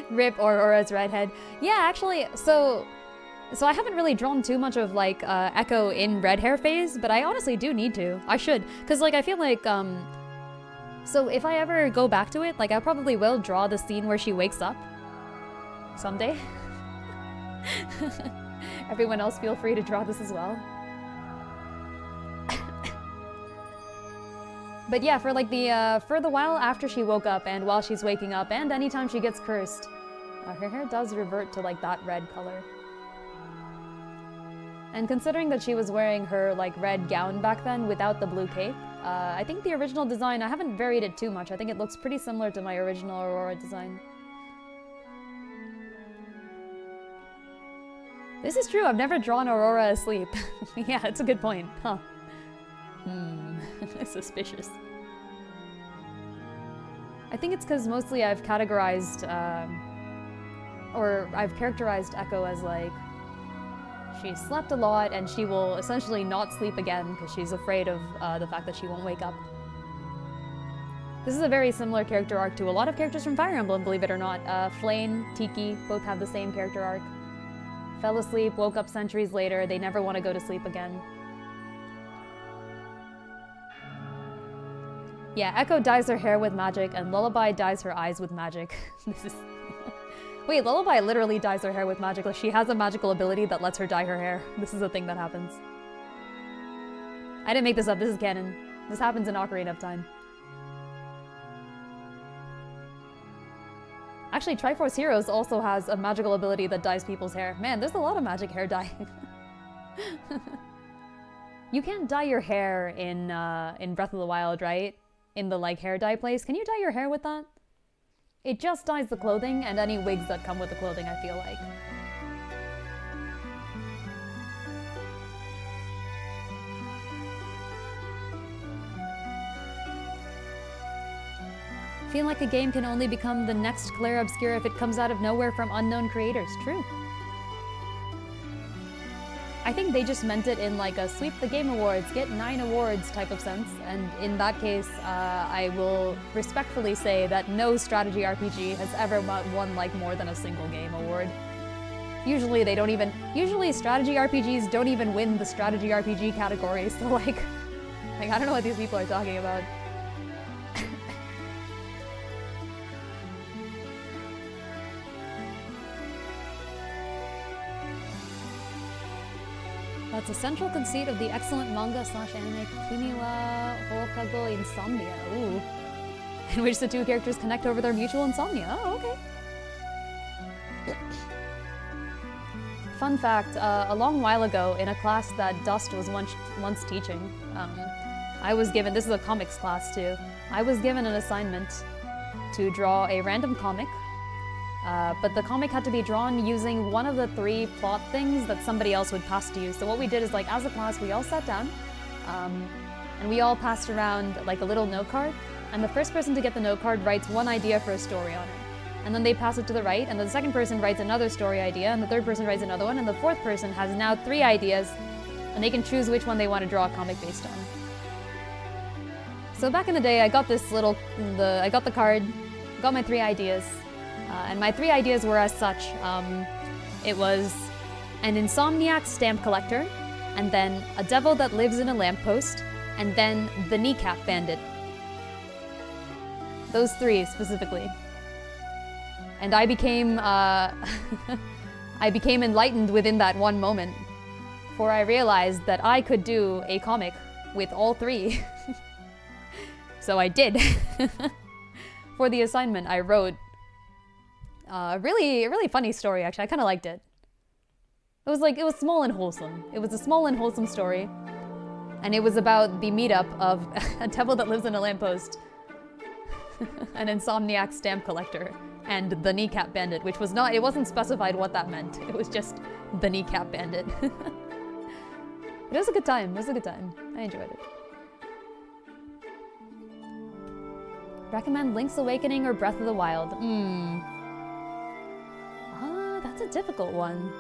Rip Aurora's redhead. Yeah, actually, so I haven't really drawn too much of like Echo in red hair phase, but I honestly do need to. I should, cause like I feel like so if I ever go back to it, like I probably will draw the scene where she wakes up someday. Everyone else feel free to draw this as well. But yeah, for like for the while after she woke up and while she's waking up and anytime she gets cursed, her hair does revert to like that red color. And considering that she was wearing her like red gown back then without the blue cape, I think the original design, I haven't varied it too much. I think it looks pretty similar to my original Aurora design. This is true, I've never drawn Aurora asleep. Yeah, it's a good point, huh? Suspicious. I think it's because mostly I've categorized, or I've characterized Echo as like, she slept a lot and she will essentially not sleep again because she's afraid of the fact that she won't wake up. This is a very similar character arc to a lot of characters from Fire Emblem, believe it or not. Flame, Tiki, both have the same character arc. Fell asleep, woke up centuries later, they never want to go to sleep again. Yeah, Echo dyes her hair with magic, and Lullaby dyes her eyes with magic. This is... Wait, Lullaby literally dyes her hair with magic. Like, she has a magical ability that lets her dye her hair. This is a thing that happens. I didn't make this up, this is canon. This happens in Ocarina of Time. Actually, Triforce Heroes also has a magical ability that dyes people's hair. Man, there's a lot of magic hair dyeing. You can't dye your hair in Breath of the Wild, right? In the, like, hair dye place. Can you dye your hair with that? It just dyes the clothing and any wigs that come with the clothing, I feel like. Feel like a game can only become the next Clair Obscura if it comes out of nowhere from unknown creators. True. I think they just meant it in like a sweep the game awards, get 9 awards type of sense, and in that case, I will respectfully say that no strategy RPG has ever won like more than a single game award. Usually they don't even, usually strategy RPGs don't even win the strategy RPG category, so like I don't know what these people are talking about. That's a central conceit of the excellent manga/anime Kimi wa Hokago Insomnia, ooh, in which the two characters connect over their mutual insomnia. Oh, okay. Fun fact, a long while ago, in a class that Dust was once teaching, I was given, this is a comics class too, I was given an assignment to draw a random comic, but the comic had to be drawn using one of the 3 plot things that somebody else would pass to you. So what we did is, like, as a class, we all sat down, and we all passed around, like, a little note card, and the first person to get the note card writes one idea for a story on it. And then they pass it to the right, and the second person writes another story idea, and the third person writes another one, and the fourth person has now 3 ideas, and they can choose which one they want to draw a comic based on. So back in the day, I got this little, I got the card, got my 3 ideas, and my 3 ideas were as such. It was an insomniac stamp collector, and then a devil that lives in a lamppost, and then the kneecap bandit. Those 3 specifically. And I became, I became enlightened within that one moment, for I realized that I could do a comic with all 3. So I did. For the assignment, I wrote a really funny story, actually. I kind of liked it. It was small and wholesome. It was a small and wholesome story. And it was about the meetup of a devil that lives in a lamppost, an insomniac stamp collector, and the kneecap bandit, which was not, it wasn't specified what that meant. It was just the kneecap bandit. It was a good time. It was a good time. I enjoyed it. Recommend Link's Awakening or Breath of the Wild? That's a difficult one.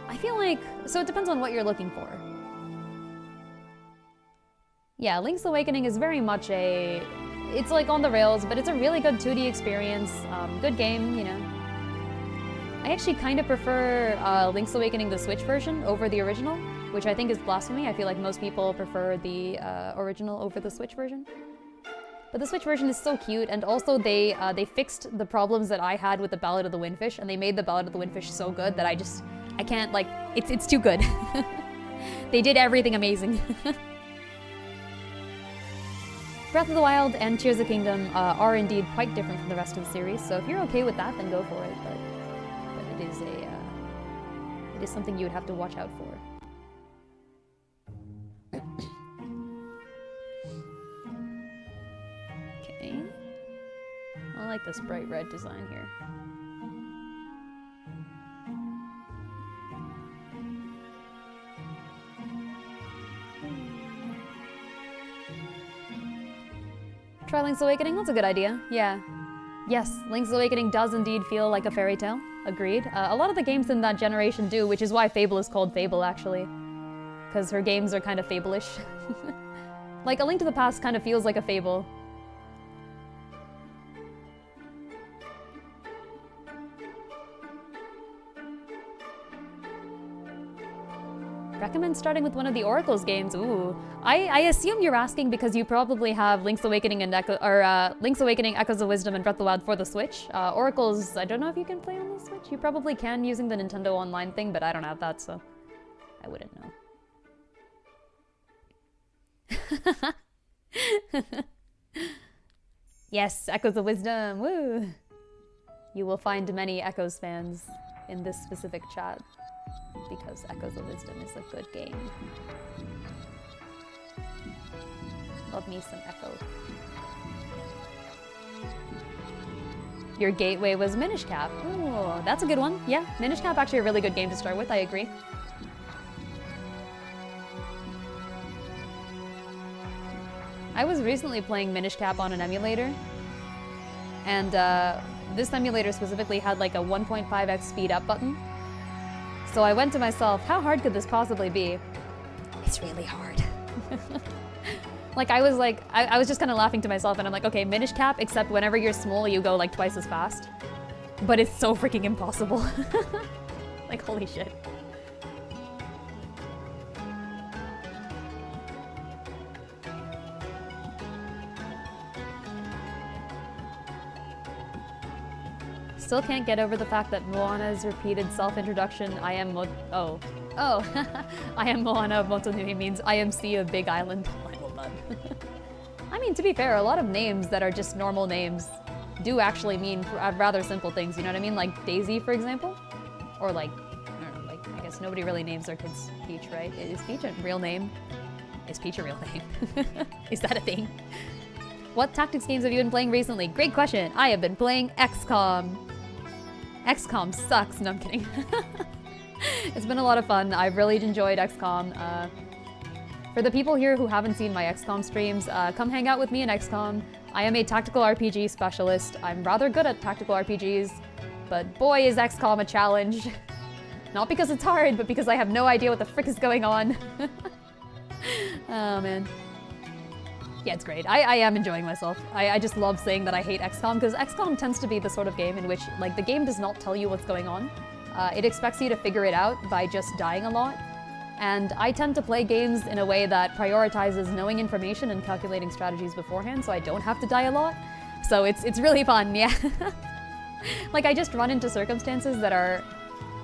I feel like, so it depends on what you're looking for. Yeah, Link's Awakening is very much it's like on the rails, but it's a really good 2D experience. Good game, you know. I actually kind of prefer Link's Awakening, the Switch version, over the original, which I think is blasphemy. I feel like most people prefer the original over the Switch version. But the Switch version is so cute, and also they fixed the problems that I had with the Ballad of the Windfish, and they made the Ballad of the Windfish so good that I can't, like, it's too good. They did everything amazing. Breath of the Wild and Tears of the Kingdom are indeed quite different from the rest of the series, so if you're okay with that, then go for it, but it is something you would have to watch out for. I like this bright red design here. Try Link's Awakening? That's a good idea. Yeah. Yes, Link's Awakening does indeed feel like a fairy tale. Agreed. A lot of the games in that generation do, which is why Fable is called Fable, actually. Because her games are kind of fable-ish. Like, A Link to the Past kind of feels like a fable. Recommend starting with one of the Oracle's games. Ooh, I assume you're asking because you probably have Link's Awakening and Link's Awakening, Echoes of Wisdom, and Breath of the Wild for the Switch. Oracle's, I don't know if you can play on the Switch. You probably can using the Nintendo Online thing, but I don't have that, so I wouldn't know. Yes, Echoes of Wisdom. Woo! You will find many Echoes fans in this specific chat, because Echoes of Wisdom is a good game. Love me some Echo. Your gateway was Minish Cap. Ooh, that's a good one. Yeah, Minish Cap actually a really good game to start with, I agree. I was recently playing Minish Cap on an emulator, and this emulator specifically had like a 1.5x speed up button. So I went to myself, how hard could this possibly be? It's really hard. Like I was just kind of laughing to myself, and I'm like, okay, Minish Cap, except whenever you're small, you go like twice as fast. But it's so freaking impossible. Like, holy shit. Still can't get over the fact that Moana's repeated self-introduction, I am I am Moana of Motonui means I am Sea of Big Island. Well done. I mean, to be fair, a lot of names that are just normal names do actually mean rather simple things, you know what I mean? Like Daisy, for example? Or like, I don't know, like, I guess nobody really names their kids Peach, right? Is Peach a real name? Is Peach a real name? Is that a thing? What tactics games have you been playing recently? Great question. I have been playing XCOM. XCOM sucks. No, I'm kidding. It's been a lot of fun. I've really enjoyed XCOM. For the people here who haven't seen my XCOM streams, come hang out with me in XCOM. I am a tactical RPG specialist. I'm rather good at tactical RPGs, but boy is XCOM a challenge. Not because it's hard, but because I have no idea what the frick is going on. Oh man. Yeah, it's great. I am enjoying myself. I just love saying that I hate XCOM, because XCOM tends to be the sort of game in which, like, the game does not tell you what's going on. It expects you to figure it out by just dying a lot. And I tend to play games in a way that prioritizes knowing information and calculating strategies beforehand, so I don't have to die a lot. So it's really fun, yeah. Like, I just run into circumstances that are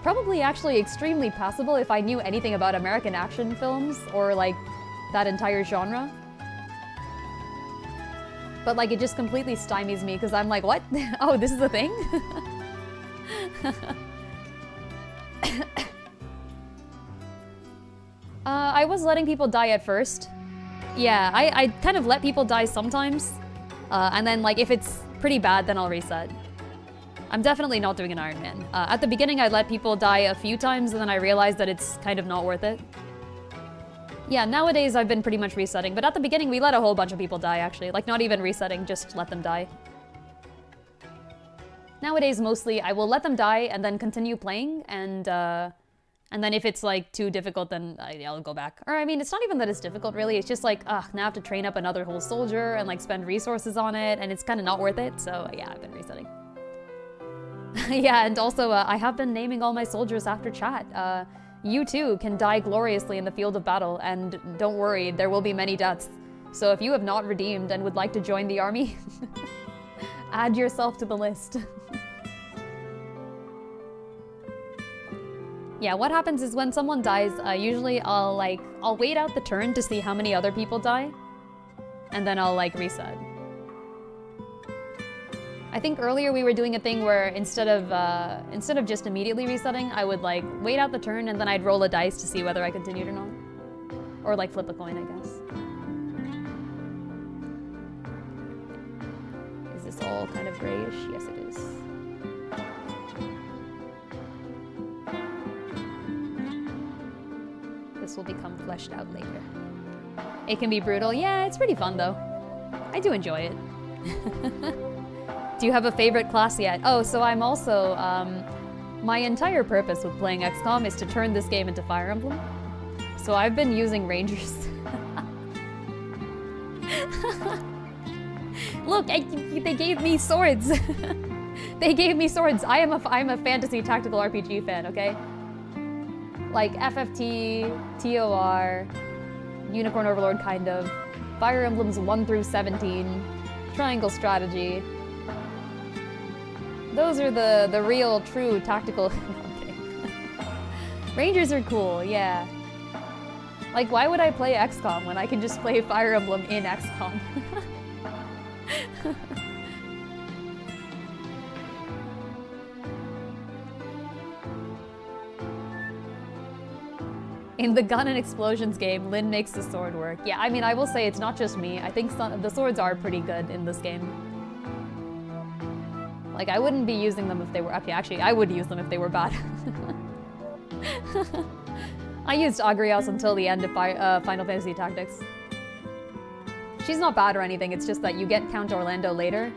probably actually extremely passable if I knew anything about American action films or, like, that entire genre. But like it just completely stymies me because I'm like, what? Oh, this is a thing? I was letting people die at first. Yeah, I kind of let people die sometimes. And then like if it's pretty bad, then I'll reset. I'm definitely not doing an Iron Man. At the beginning, I let people die a few times and then I realized that it's kind of not worth it. Yeah, nowadays I've been pretty much resetting, but at the beginning we let a whole bunch of people die, actually. Like, not even resetting, just let them die. Nowadays, mostly, I will let them die and then continue playing, and then if it's, like, too difficult, then I'll go back. Or, I mean, it's not even that it's difficult, really. It's just like, now I have to train up another whole soldier and, like, spend resources on it, and it's kind of not worth it, so, yeah, I've been resetting. Yeah, and also, I have been naming all my soldiers after chat. You too can die gloriously in the field of battle, and don't worry, there will be many deaths. So if you have not redeemed and would like to join the army, add yourself to the list. Yeah, what happens is when someone dies, usually I'll wait out the turn to see how many other people die, and then I'll like reset. I think earlier we were doing a thing where instead of just immediately resetting, I would like wait out the turn and then I'd roll a dice to see whether I continued or not. Or like flip a coin, I guess. Is this all kind of grayish? Yes, it is. This will become fleshed out later. It can be brutal. Yeah, it's pretty fun though. I do enjoy it. Do you have a favorite class yet? Oh, so I'm also, my entire purpose with playing XCOM is to turn this game into Fire Emblem. So I've been using Rangers. Look, they gave me swords. They gave me swords. I'm a fantasy tactical RPG fan, okay? Like FFT, TOR, Unicorn Overlord kind of, Fire Emblems 1 through 17, Triangle Strategy. Those are the real, true tactical. Okay. Rangers are cool, yeah. Like, why would I play XCOM when I can just play Fire Emblem in XCOM? In the gun and explosions game, Lynn makes the sword work. Yeah, I mean, I will say it's not just me. I think the swords are pretty good in this game. Like, I wouldn't be using them if they were... Okay, actually, I would use them if they were bad. I used Agrios until the end of Final Fantasy Tactics. She's not bad or anything, it's just that you get Count Orlando later,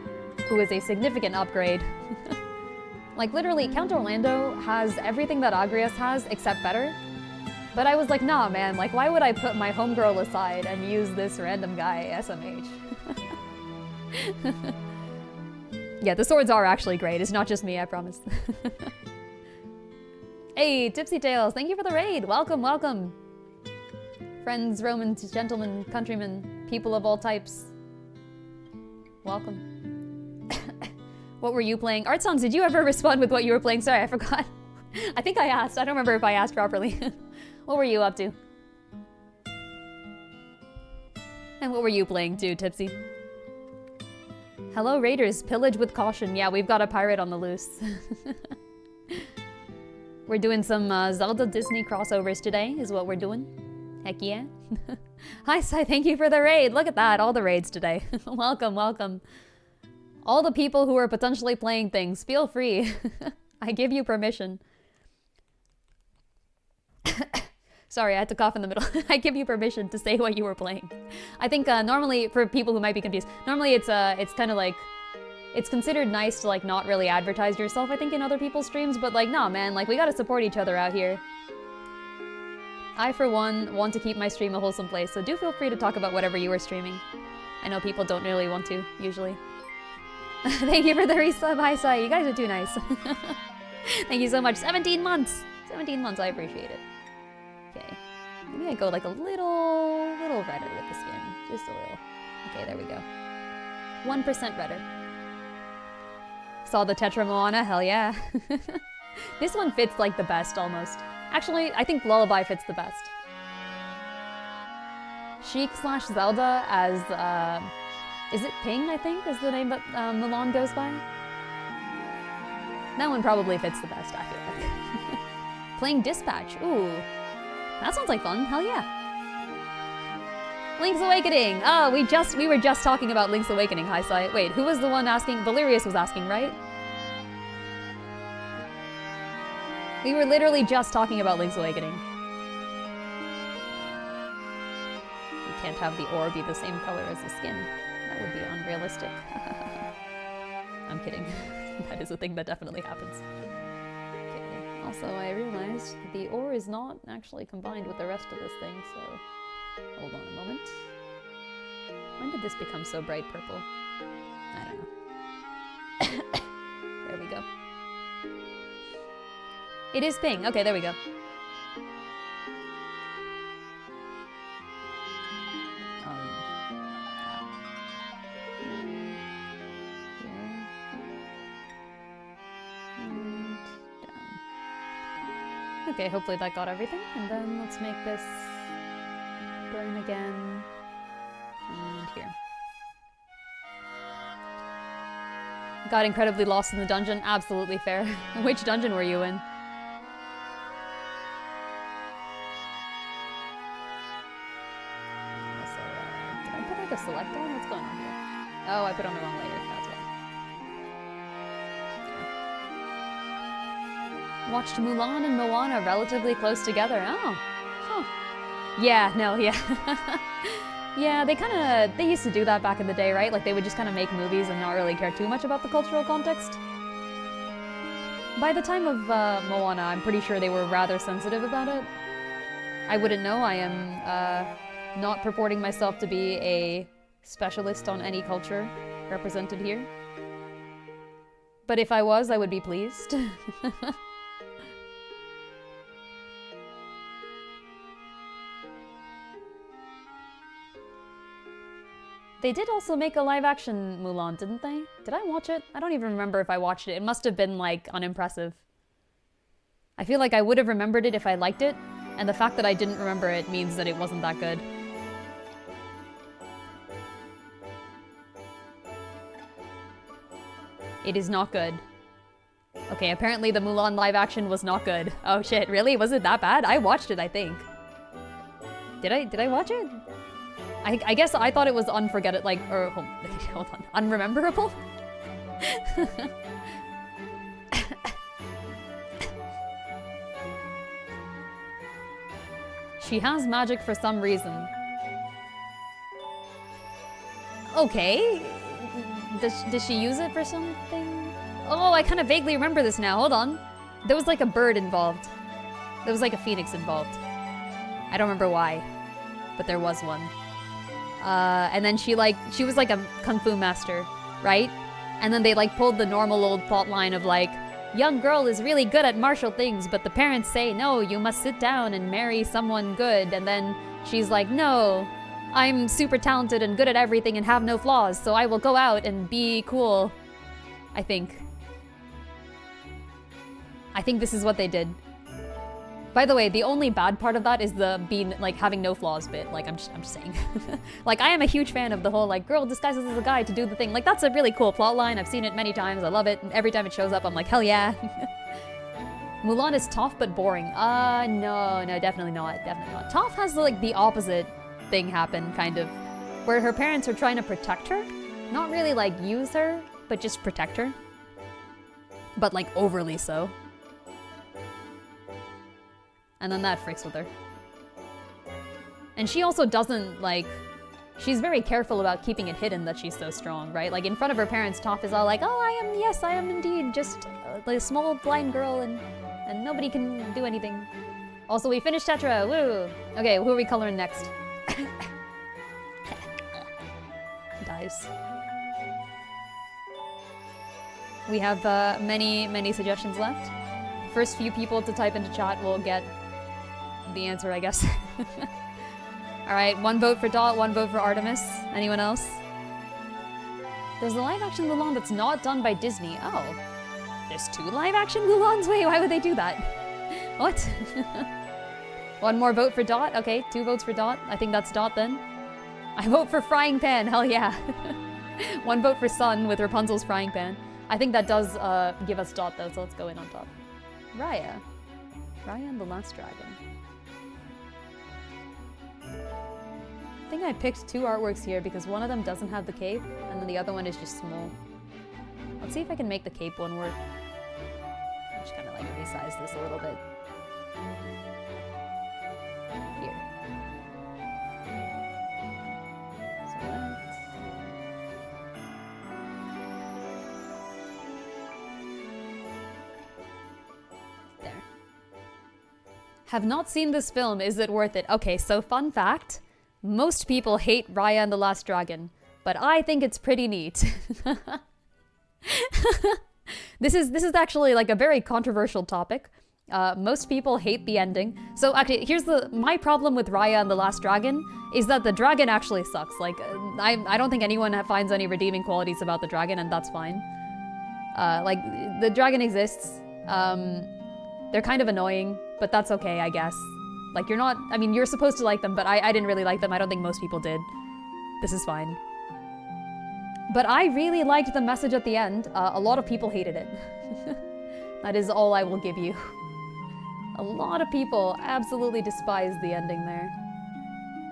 who is a significant upgrade. Like, literally, Count Orlando has everything that Agrios has, except better. But I was like, nah, man, like, why would I put my homegirl aside and use this random guy, SMH? Yeah, the swords are actually great. It's not just me, I promise. Hey, Tipsy Tails, thank you for the raid. Welcome, welcome. Friends, Romans, gentlemen, countrymen, people of all types. Welcome. What were you playing? Art Sounds, did you ever respond with what you were playing? Sorry, I forgot. I think I asked. I don't remember if I asked properly. What were you up to? And what were you playing too, Tipsy? Hello, Raiders. Pillage with caution. Yeah, we've got a pirate on the loose. We're doing some Zelda Disney crossovers today, is what we're doing. Heck yeah. Hi, Sai. Thank you for the raid. Look at that. All the raids today. Welcome, welcome. All the people who are potentially playing things, feel free. I give you permission. Sorry, I had to cough in the middle. I give you permission to say what you were playing. I think normally, for people who might be confused, normally it's kind of like, it's considered nice to like not really advertise yourself, I think, in other people's streams, but like, nah, man, like we gotta support each other out here. I, for one, want to keep my stream a wholesome place, so do feel free to talk about whatever you are streaming. I know people don't really want to, usually. Thank you for the resub, hi Sai, you guys are too nice. Thank you so much, 17 months! 17 months, I appreciate it. Okay, maybe I go like a little redder with the skin, just a little. Okay, there we go. 1% redder. Saw the Tetra Moana, hell yeah. This one fits like the best, almost. Actually, I think Lullaby fits the best. Sheik/Zelda as, is it Ping, I think, is the name that Mulan goes by? That one probably fits the best, I feel like. Playing Dispatch, ooh. That sounds like fun, hell yeah. Link's Awakening! Oh, we were just talking about Link's Awakening, hi Sai. Wait, who was the one asking? Valerius was asking, right? We were literally just talking about Link's Awakening. You can't have the ore be the same color as the skin. That would be unrealistic. I'm kidding. That is a thing that definitely happens. Okay. Also, I realized the ore is not actually combined with the rest of this thing, so... Hold on a moment. When did this become so bright purple? I don't know. There we go. It is pink. Okay, there we go. Okay, hopefully that got everything. And then let's make this burn again. And here. Got incredibly lost in the dungeon. Absolutely fair. Which dungeon were you in? Did I put like a select on? What's going on here? Oh, I put on the wrong layer. That's why. Watched Mulan and Moana relatively close together. Oh. Huh. Yeah, no, yeah. Yeah, they used to do that back in the day, right? Like, they would just kind of make movies and not really care too much about the cultural context. By the time of Moana, I'm pretty sure they were rather sensitive about it. I wouldn't know. I am not purporting myself to be a specialist on any culture represented here. But if I was, I would be pleased. They did also make a live-action Mulan, didn't they? Did I watch it? I don't even remember if I watched it. It must have been, like, unimpressive. I feel like I would have remembered it if I liked it, and the fact that I didn't remember it means that it wasn't that good. It is not good. Okay, apparently the Mulan live-action was not good. Oh shit, really? Was it that bad? I watched it, I think. Did I watch it? I guess I thought it was unforgettable, like, or, hold on, unrememberable? She has magic for some reason. Okay. Does she use it for something? Oh, I kind of vaguely remember this now, hold on. There was like a bird involved. There was like a phoenix involved. I don't remember why, but there was one. And then she was like a kung fu master, right? And then they like pulled the normal old plot line of like, young girl is really good at martial things, but the parents say, no, you must sit down and marry someone good. And then she's like, no, I'm super talented and good at everything and have no flaws, so I will go out and be cool. I think this is what they did. By the way, the only bad part of that is the being, like, having no flaws bit. Like, I'm just saying. Like, I am a huge fan of the whole, like, girl disguises as a guy to do the thing. Like, that's a really cool plot line. I've seen it many times. I love it. And every time it shows up, I'm like, hell yeah. Mulan is tough but boring. No, definitely not. Definitely not. Toph has, like, the opposite thing happen, kind of. Where her parents are trying to protect her. Not really, like, use her, but just protect her. But, like, overly so. And then that freaks with her. And she also doesn't, like... She's very careful about keeping it hidden that she's so strong, right? Like, in front of her parents, Toph is all like, oh, yes, I am indeed just like a small blind girl and nobody can do anything. Also, we finished Tetra, woo! Okay, who are we coloring next? Dies. We have many suggestions left. First few people to type into chat will get the answer, I guess. Alright, 1 vote for Dot, 1 vote for Artemis. Anyone else? There's a live-action Mulan that's not done by Disney. Oh. There's 2 live-action Mulans? Wait, why would they do that? What? 1 more vote for Dot? Okay, 2 votes for Dot. I think that's Dot then. I vote for Frying Pan, hell yeah. 1 vote for Sun with Rapunzel's Frying Pan. I think that does give us Dot though, so let's go in on top. Raya. Raya and the Last Dragon. I think I picked 2 artworks here because one of them doesn't have the cape, and then the other one is just small. Let's see if I can make the cape one work. I'm just kind of like resize this a little bit. Here. So there. Have not seen this film, is it worth it? Okay, so fun fact. Most people hate Raya and the Last Dragon, but I think it's pretty neat. This is actually like a very controversial topic. Most people hate the ending. So actually, here's my problem with Raya and the Last Dragon is that the dragon actually sucks. Like, I don't think anyone finds any redeeming qualities about the dragon, and that's fine. Like, the dragon exists. They're kind of annoying. but that's okay, I guess. Like, you're not, I mean, you're supposed to like them, but I didn't really like them. I don't think most people did. This is fine. But I really liked the message at the end. A lot of people hated it. That is all I will give you. A lot of people absolutely despised the ending there.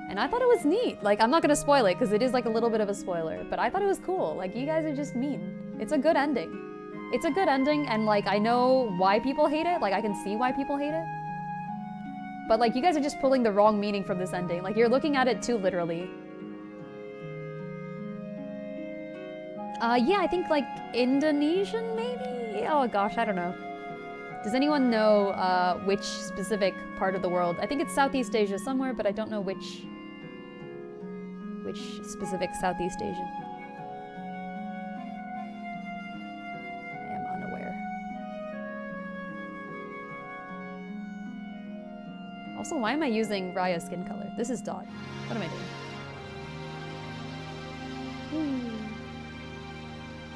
And I thought it was neat. Like, I'm not gonna spoil it, because it is like a little bit of a spoiler, but I thought it was cool. Like, you guys are just mean. It's a good ending. It's a good ending, and like, I know why people hate it. Like, I can see why people hate it. But like, you guys are just pulling the wrong meaning from this ending. Like, you're looking at it too literally. Yeah, I think like Indonesian, maybe? Oh gosh, I don't know. Does anyone know which specific part of the world? I think it's Southeast Asia somewhere, but I don't know which specific Southeast Asian. I am unaware. Also, why am I using Raya's skin color? This is Dot. What am I doing?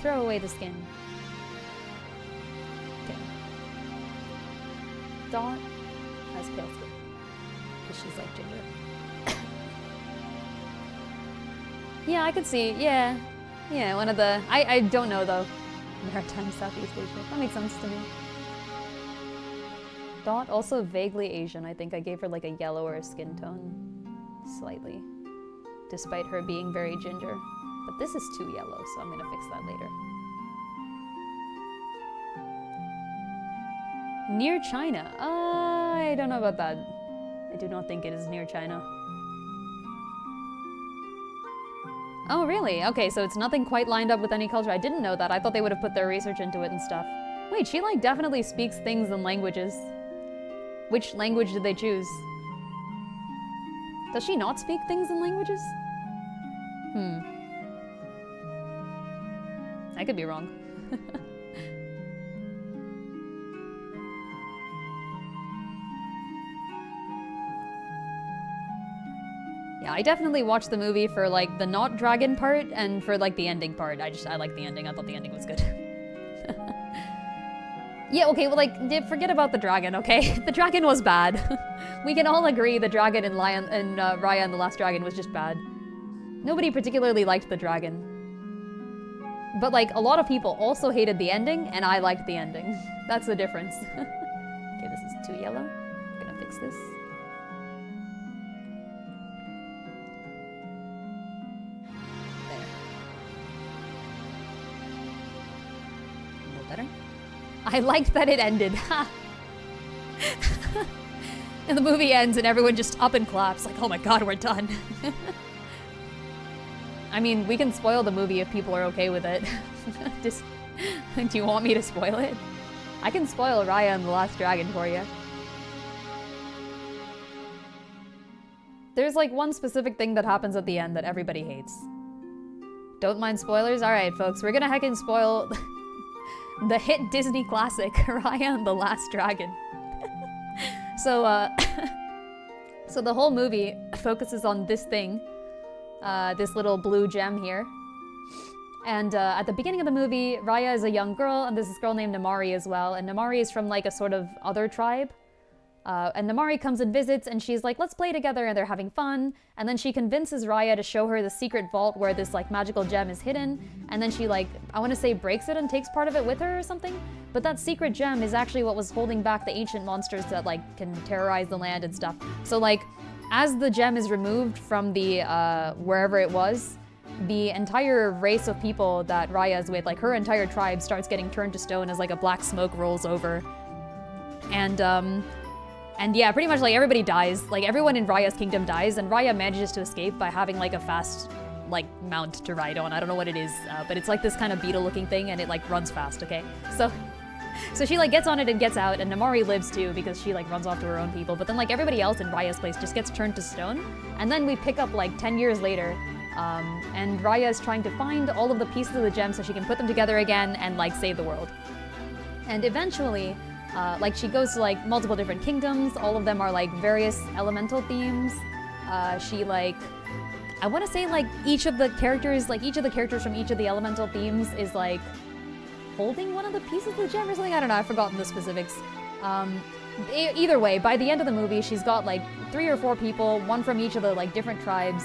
Throw away the skin. Okay. Dot has pale skin. Because she's like ginger. Yeah, I could see. Yeah. Yeah, one of the... I don't know, though. Maritime Southeast Asia. That makes sense to me. Dot, also vaguely Asian. I think I gave her like a yellower skin tone. Slightly. Despite her being very ginger. But this is too yellow, so I'm gonna fix that later. Near China? I don't know about that. I do not think it is near China. Oh, really? Okay, so it's nothing quite lined up with any culture. I didn't know that. I thought they would have put their research into it and stuff. Wait, she like definitely speaks things in languages. Which language did they choose? Does she not speak things in languages? I could be wrong. Yeah, I definitely watched the movie for like the not dragon part and for like the ending part. I liked the ending. I thought the ending was good. Yeah, okay, well like, forget about the dragon, okay? The dragon was bad. We can all agree the dragon in Raya and the Last Dragon was just bad. Nobody particularly liked the dragon. But like, a lot of people also hated the ending, and I liked the ending. That's the difference. Okay, this is too yellow. I'm gonna fix this. There. A little better. I liked that it ended. And the movie ends and everyone just up and claps like, oh my god, we're done. I mean, we can spoil the movie if people are okay with it. Just, do you want me to spoil it? I can spoil Raya and the Last Dragon for you. There's like one specific thing that happens at the end that everybody hates. Don't mind spoilers? Alright folks, we're gonna heckin' spoil the hit Disney classic, Raya and the Last Dragon. So, so the whole movie focuses on this thing, this little blue gem here. And at the beginning of the movie, Raya is a young girl, and there's this girl named Namari as well, and Namari is from like a sort of other tribe. And Namari comes and visits, and she's like, let's play together, and they're having fun. And then she convinces Raya to show her the secret vault where this like magical gem is hidden. And then she like, I want to say breaks it and takes part of it with her or something. But that secret gem is actually what was holding back the ancient monsters that like can terrorize the land and stuff. So like, as the gem is removed from the wherever it was, the entire race of people that Raya is with, like her entire tribe, starts getting turned to stone as like a black smoke rolls over. And yeah, pretty much like everybody dies. Like everyone in Raya's kingdom dies, and Raya manages to escape by having like a fast like mount to ride on. I don't know what it is, but it's like this kind of beetle-looking thing, and it like runs fast. Okay, so she like gets on it and gets out, and Namari lives too because she like runs off to her own people. But then like everybody else in Raya's place just gets turned to stone, and then we pick up like 10 years later, and Raya is trying to find all of the pieces of the gem so she can put them together again and like save the world. And eventually, like she goes to like multiple different kingdoms. All of them are like various elemental themes. She like, I want to say like each of the characters from each of the elemental themes is like holding one of the pieces of the gem or something. I don't know, I've forgotten the specifics. Either way, by the end of the movie, she's got like 3 or 4 people, one from each of the like different tribes.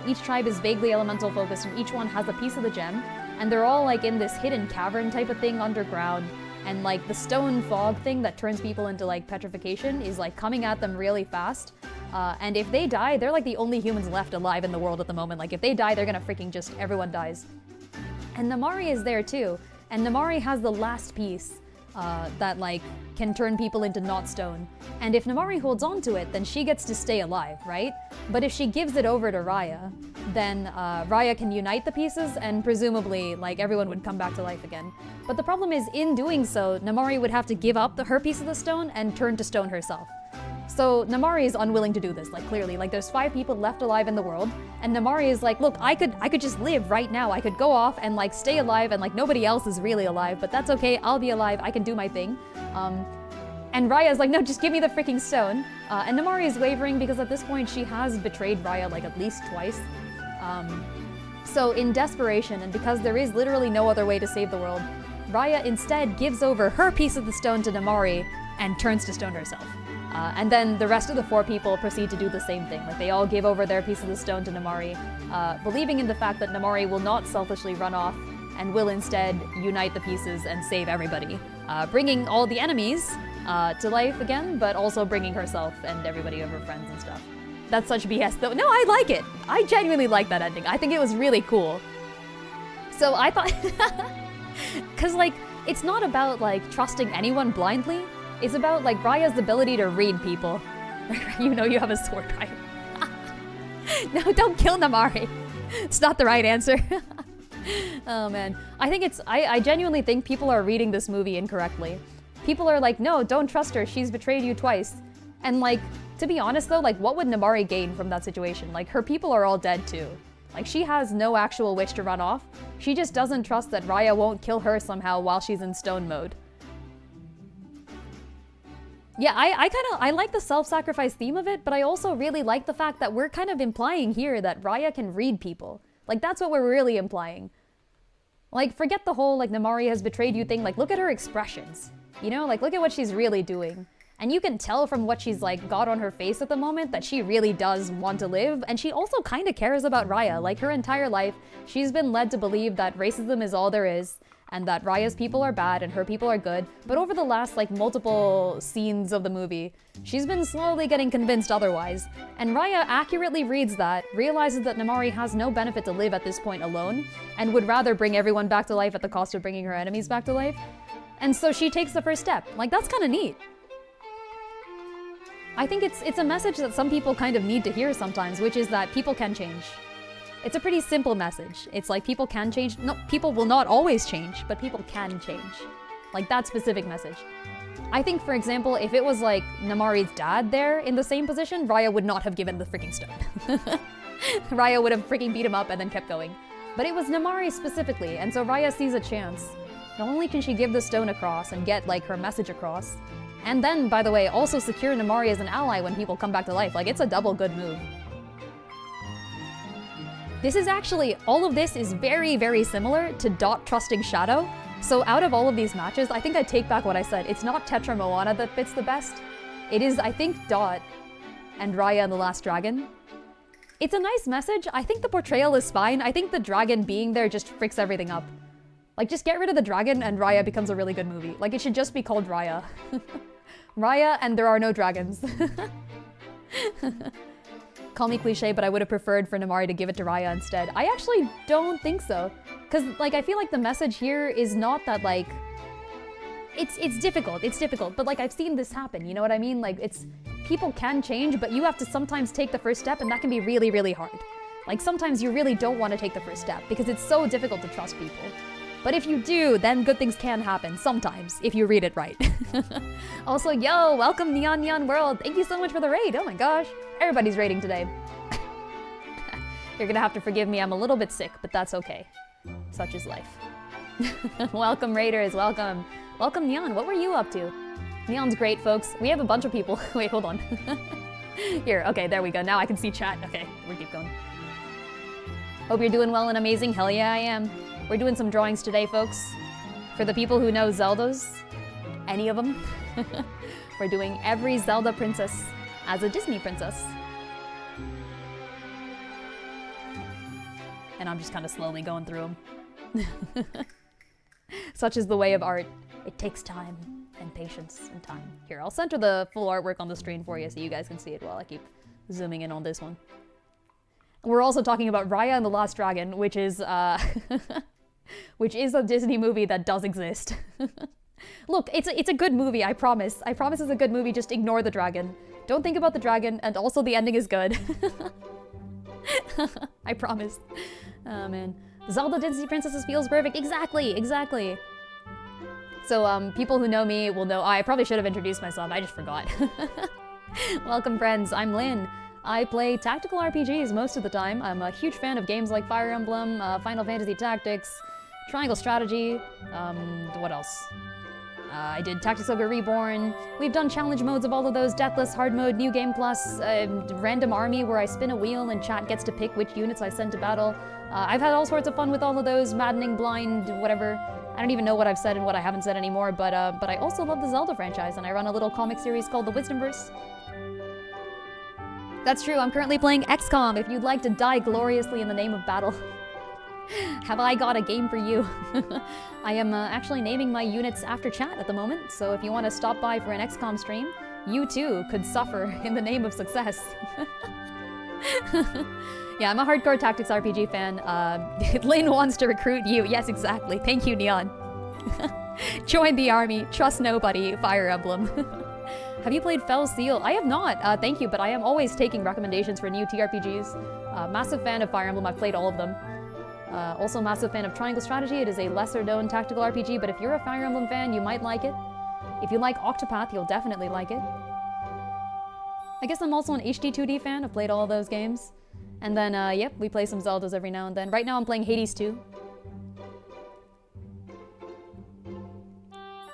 Each tribe is vaguely elemental focused, and each one has a piece of the gem. And they're all like in this hidden cavern type of thing underground. And like the stone fog thing that turns people into like petrification is like coming at them really fast. And if they die, they're like the only humans left alive in the world at the moment. Like if they die, they're gonna freaking just, everyone dies. And Namari is there too. And Namari has the last piece that like can turn people into not stone. And if Namari holds on to it, then she gets to stay alive, right? But if she gives it over to Raya, then Raya can unite the pieces and presumably like everyone would come back to life again. But the problem is, in doing so, Namari would have to give up her piece of the stone and turn to stone herself. So Namari is unwilling to do this, like clearly. Like there's 5 people left alive in the world, and Namari is like, look, I could just live right now. I could go off and like stay alive and like nobody else is really alive, but that's okay, I'll be alive, I can do my thing. And Raya is like, no, just give me the freaking stone. And Namari is wavering because at this point she has betrayed Raya like at least twice. So in desperation, and because there is literally no other way to save the world, Raya instead gives over her piece of the stone to Namari and turns to stone herself. And then the rest of the 4 people proceed to do the same thing. Like they all give over their piece of the stone to Namari, believing in the fact that Namari will not selfishly run off and will instead unite the pieces and save everybody, bringing all the enemies to life again, but also bringing herself and everybody of her friends and stuff. That's such BS though. No, I like it. I genuinely like that ending. I think it was really cool. So I thought, cause like, it's not about like trusting anyone blindly. It's about like Raya's ability to read people. You know you have a sword, right? No, don't kill Namari. It's not the right answer. Oh man. I genuinely think people are reading this movie incorrectly. People are like, no, don't trust her, she's betrayed you twice. And like, to be honest though, like what would Namari gain from that situation? Like her people are all dead too. Like she has no actual wish to run off. She just doesn't trust that Raya won't kill her somehow while she's in stone mode. Yeah, I like the self-sacrifice theme of it, but I also really like the fact that we're kind of implying here that Raya can read people. Like, that's what we're really implying. Like, forget the whole, like, Namari has betrayed you thing. Like, look at her expressions. You know? Like, look at what she's really doing. And you can tell from what she's, like, got on her face at the moment that she really does want to live. And she also kind of cares about Raya. Like, her entire life, she's been led to believe that racism is all there is, and that Raya's people are bad and her people are good, but over the last like multiple scenes of the movie, she's been slowly getting convinced otherwise. And Raya accurately reads that, realizes that Namari has no benefit to live at this point alone, and would rather bring everyone back to life at the cost of bringing her enemies back to life. And so she takes the first step. Like, that's kind of neat. I think it's a message that some people kind of need to hear sometimes, which is that people can change. It's a pretty simple message. It's like people can change. No, people will not always change, but people can change. Like that specific message. I think, for example, if it was like Namari's dad there in the same position, Raya would not have given the freaking stone. Raya would have freaking beat him up and then kept going. But it was Namari specifically, and so Raya sees a chance. Not only can she give the stone across and get like her message across, and then, by the way, also secure Namari as an ally when people come back to life. Like, it's a double good move. This is actually, all of this is very, very similar to Dot trusting Shadow. So out of all of these matches, I think I take back what I said. It's not Tetra Moana that fits the best. It is, I think, Dot and Raya and the Last Dragon. It's a nice message. I think the portrayal is fine. I think the dragon being there just freaks everything up. Like, just get rid of the dragon and Raya becomes a really good movie. Like, it should just be called Raya. Raya and there are no dragons. Call me cliche, but I would have preferred for Namari to give it to Raya instead. I actually don't think so. Because, like, I feel like the message here is not that, like... It's difficult, but, like, I've seen this happen, you know what I mean? Like, it's... People can change, but you have to sometimes take the first step, and that can be really, really hard. Like, sometimes you really don't want to take the first step, because it's so difficult to trust people. But if you do, then good things can happen, sometimes, if you read it right. Also, yo, welcome Neon Neon World! Thank you so much for the raid, oh my gosh! Everybody's raiding today. You're gonna have to forgive me, I'm a little bit sick, but that's okay. Such is life. Welcome Raiders, welcome. Welcome Neon, what were you up to? Neon's great, folks. We have a bunch of people. Wait, hold on. Here, okay, there we go. Now I can see chat. Okay, we'll keep going. Hope you're doing well and amazing. Hell yeah, I am. We're doing some drawings today, folks. For the people who know Zeldas, any of them, We're doing every Zelda princess as a Disney princess. And I'm just kind of slowly going through them. Such is the way of art. It takes time and patience and time. Here, I'll center the full artwork on the screen for you so you guys can see it while I keep zooming in on this one. We're also talking about Raya and the Last Dragon, which is which is a Disney movie that does exist. Look, it's a good movie, I promise. I promise it's a good movie, just ignore the dragon. Don't think about the dragon, and also the ending is good. I promise. Oh man. Zelda Disney Princesses feels perfect. Exactly, exactly. So, people who know me will know. I probably should have introduced myself, I just forgot. Welcome, friends. I'm Lynn. I play tactical RPGs most of the time. I'm a huge fan of games like Fire Emblem, Final Fantasy Tactics, Triangle Strategy, what else? I did Tactics Ogre Reborn. We've done challenge modes of all of those, Deathless, Hard Mode, New Game Plus, Random Army where I spin a wheel and chat gets to pick which units I send to battle. I've had all sorts of fun with all of those, Maddening, Blind, whatever. I don't even know what I've said and what I haven't said anymore, but I also love the Zelda franchise, and I run a little comic series called The Wisdomverse. That's true, I'm currently playing XCOM if you'd like to die gloriously in the name of battle. Have I got a game for you? I am actually naming my units after chat at the moment, so if you want to stop by for an XCOM stream, you too could suffer in the name of success. Yeah, I'm a hardcore tactics RPG fan. Lynn wants to recruit you. Yes, exactly. Thank you, Neon. Join the army. Trust nobody. Fire Emblem. Have you played Fell Seal? I have not, thank you, but I am always taking recommendations for new TRPGs. Massive fan of Fire Emblem. I've played all of them. Also massive fan of Triangle Strategy. It is a lesser-known tactical RPG, but if you're a Fire Emblem fan, you might like it. If you like Octopath, you'll definitely like it. I guess I'm also an HD2D fan. I've played all of those games. And then, yep, we play some Zeldas every now and then. Right now I'm playing Hades 2.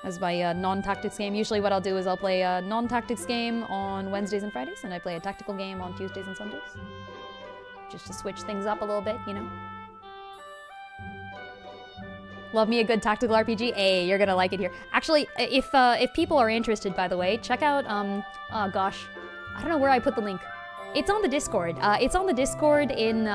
As my non-tactics game. Usually what I'll do is I'll play a non-tactics game on Wednesdays and Fridays, and I play a tactical game on Tuesdays and Sundays. Just to switch things up a little bit, you know? Love me a good tactical RPG? Hey, you're gonna like it here. Actually, if people are interested, by the way, check out, oh gosh. I don't know where I put the link. It's on the Discord. It's on the Discord in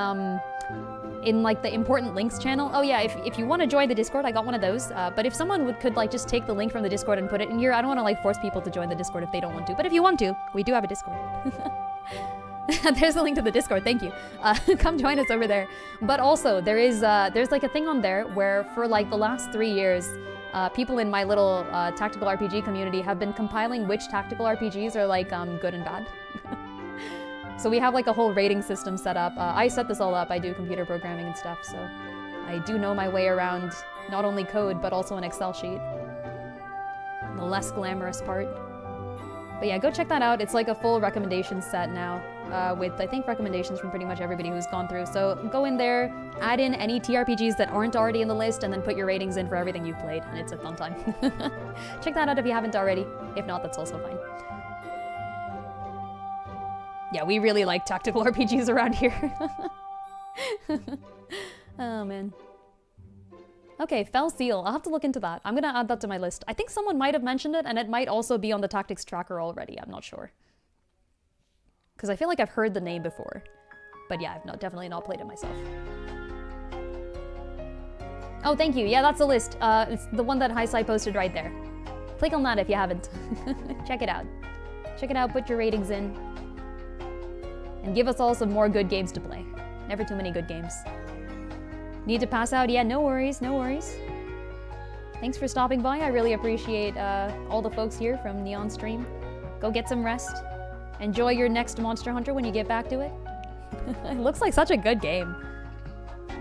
like the important links channel. Oh yeah, if you want to join the Discord, I got one of those. But if someone could like just take the link from the Discord and put it in here, I don't want to like force people to join the Discord if they don't want to. But if you want to, we do have a Discord. There's the link to the Discord, thank you. Come join us over there. But also, there's like a thing on there where for like the last 3 years, people in my little tactical RPG community have been compiling which tactical RPGs are like good and bad. So we have like a whole rating system set up. I set this all up, I do computer programming and stuff, so I do know my way around not only code, but also an Excel sheet. The less glamorous part. But yeah, go check that out. It's like a full recommendation set now, with I think recommendations from pretty much everybody who's gone through. So go in there, add in any TRPGs that aren't already in the list, and then put your ratings in for everything you've played, and it's a fun time. Check that out if you haven't already. If not, that's also fine. Yeah, we really like tactical RPGs around here. Oh, man. Okay, Fell Seal. I'll have to look into that. I'm gonna add that to my list. I think someone might have mentioned it, and it might also be on the tactics tracker already. I'm not sure. Because I feel like I've heard the name before. But yeah, I've definitely not played it myself. Oh, thank you. Yeah, that's the list. It's the one that Hisai posted right there. Click on that if you haven't. Check it out. Check it out, put your ratings in. And give us all some more good games to play. Never too many good games. Need to pass out? Yeah, no worries, no worries. Thanks for stopping by. I really appreciate all the folks here from Neon Stream. Go get some rest. Enjoy your next Monster Hunter when you get back to it. It looks like such a good game.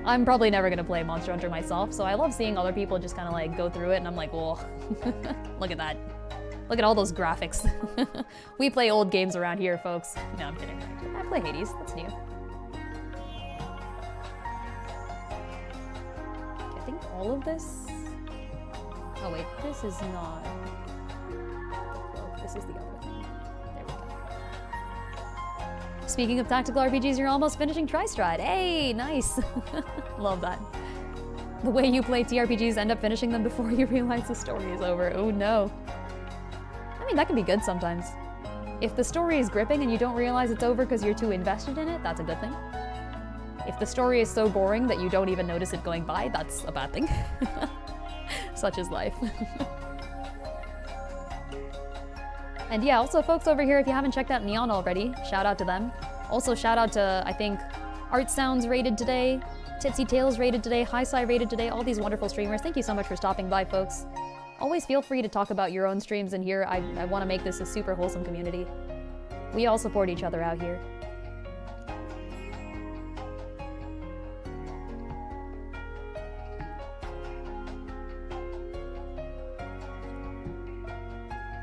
I'm probably never gonna play Monster Hunter myself, so I love seeing other people just kind of like go through it, and I'm like, whoa, look at that. Look at all those graphics. We play old games around here, folks. No, I'm kidding. I play Hades, that's new. Okay, I think all of this... Oh wait, this is not... This is the other thing. There we go. Speaking of tactical RPGs, you're almost finishing Tristrad. Hey, nice. Love that. The way you play TRPGs, end up finishing them before you realize the story is over. Oh no. I mean, that can be good sometimes. If the story is gripping and you don't realize it's over because you're too invested in it, that's a good thing. If the story is so boring that you don't even notice it going by, that's a bad thing. Such is life. And yeah, also folks over here, if you haven't checked out Neon already, shout out to them. Also shout out to, I think, Art Sounds rated today, Titsy Tales rated today, High Sai rated today, all these wonderful streamers. Thank you so much for stopping by, folks. Always feel free to talk about your own streams in here. I want to make this a super wholesome community. We all support each other out here.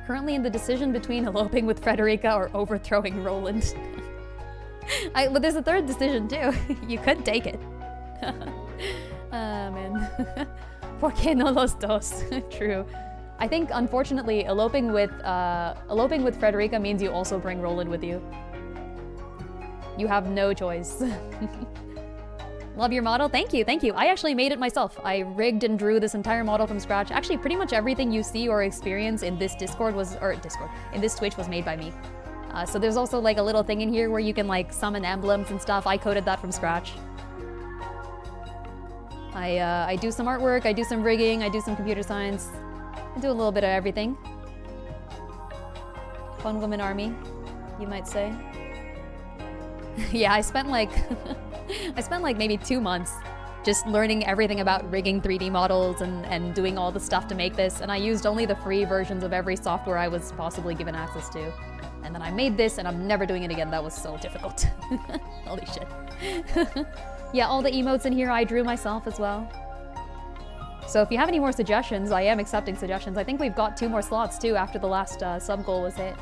Currently in the decision between eloping with Frederica or overthrowing Roland. But there's a third decision too. You could take it. Man. ¿Por qué no los dos? True. I think, unfortunately, eloping with Frederica means you also bring Roland with you. You have no choice. Love your model. Thank you, thank you. I actually made it myself. I rigged and drew this entire model from scratch. Actually, pretty much everything you see or experience in this in this Twitch was made by me. So there's also like a little thing in here where you can like summon emblems and stuff. I coded that from scratch. I do some artwork, I do some rigging, I do some computer science. I do a little bit of everything. Fun woman army, you might say. Yeah, I spent like maybe 2 months just learning everything about rigging 3D models and doing all the stuff to make this, and I used only the free versions of every software I was possibly given access to. And then I made this, and I'm never doing it again. That was so difficult. Holy shit. Yeah, all the emotes in here I drew myself as well. So if you have any more suggestions, I am accepting suggestions. I think we've got 2 more slots too after the last sub goal was hit.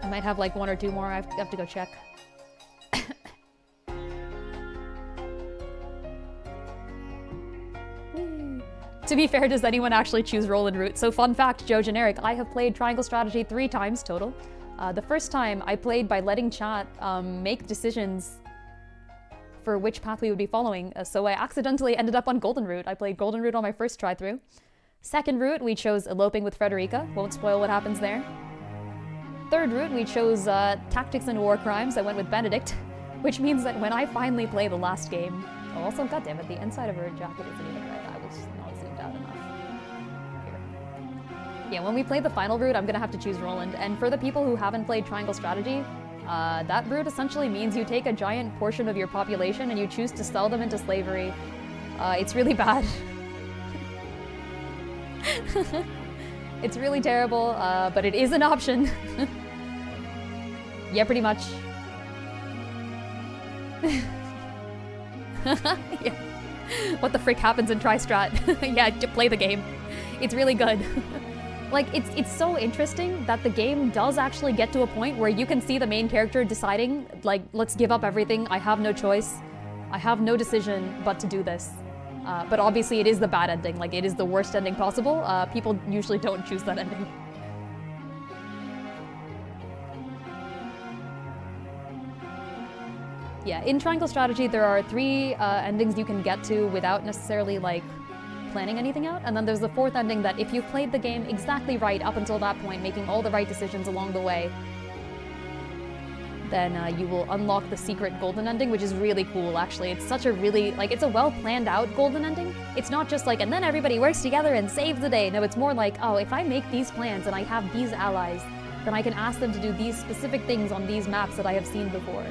I might have like 1 or 2 more. I have to go check. To be fair, does anyone actually choose Roland route? So fun fact, Joe Generic, I have played Triangle Strategy 3 times total. The first time I played by letting chat make decisions for which path we would be following. So I accidentally ended up on Golden Route. I played Golden Route on my first try through. Second route, we chose eloping with Frederica. Won't spoil what happens there. Third route, we chose tactics and war crimes. I went with Benedict, which means that when I finally play the last game... Oh, also, goddammit, the inside of her jacket isn't even right. I was not zoomed out enough. Here. Yeah, when we play the final route, I'm gonna have to choose Roland. And for the people who haven't played Triangle Strategy, that route essentially means you take a giant portion of your population and you choose to sell them into slavery. It's really bad. It's really terrible, but it is an option. Yeah, pretty much. Yeah. What the frick happens in Tri-Strat? Yeah, to play the game. It's really good. Like, it's so interesting that the game does actually get to a point where you can see the main character deciding, like, let's give up everything, I have no choice, I have no decision but to do this. But obviously it is the bad ending, like it is the worst ending possible. People usually don't choose that ending. Yeah, in Triangle Strategy there are 3 endings you can get to without necessarily like planning anything out, and then there's the 4th ending that if you've played the game exactly right up until that point, making all the right decisions along the way, then you will unlock the secret golden ending, which is really cool, actually. It's such a really, like, it's a well-planned out golden ending. It's not just like, and then everybody works together and saves the day. No, it's more like, oh, if I make these plans and I have these allies, then I can ask them to do these specific things on these maps that I have seen before.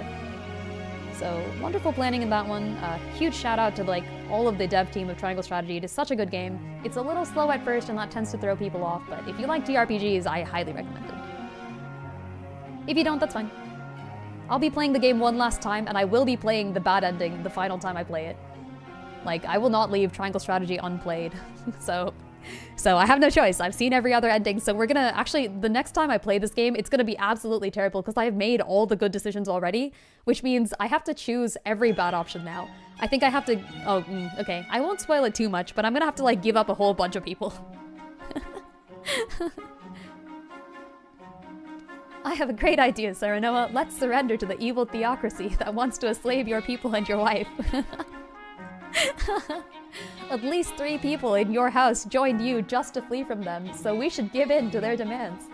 So, wonderful planning in that one. Huge shout out to, like, all of the dev team of Triangle Strategy. It is such a good game. It's a little slow at first, and that tends to throw people off, but if you like TRPGs, I highly recommend it. If you don't, that's fine. I'll be playing the game one last time, and I will be playing the bad ending the final time I play it. Like, I will not leave Triangle Strategy unplayed. So I have no choice. I've seen every other ending, so we're gonna... Actually, the next time I play this game, it's gonna be absolutely terrible, because I have made all the good decisions already, which means I have to choose every bad option now. I think I have to... Oh, okay. I won't spoil it too much, but I'm gonna have to, like, give up a whole bunch of people. I have a great idea, Saranoa. Let's surrender to the evil theocracy that wants to enslave your people and your wife. At least 3 people in your house joined you just to flee from them, so we should give in to their demands.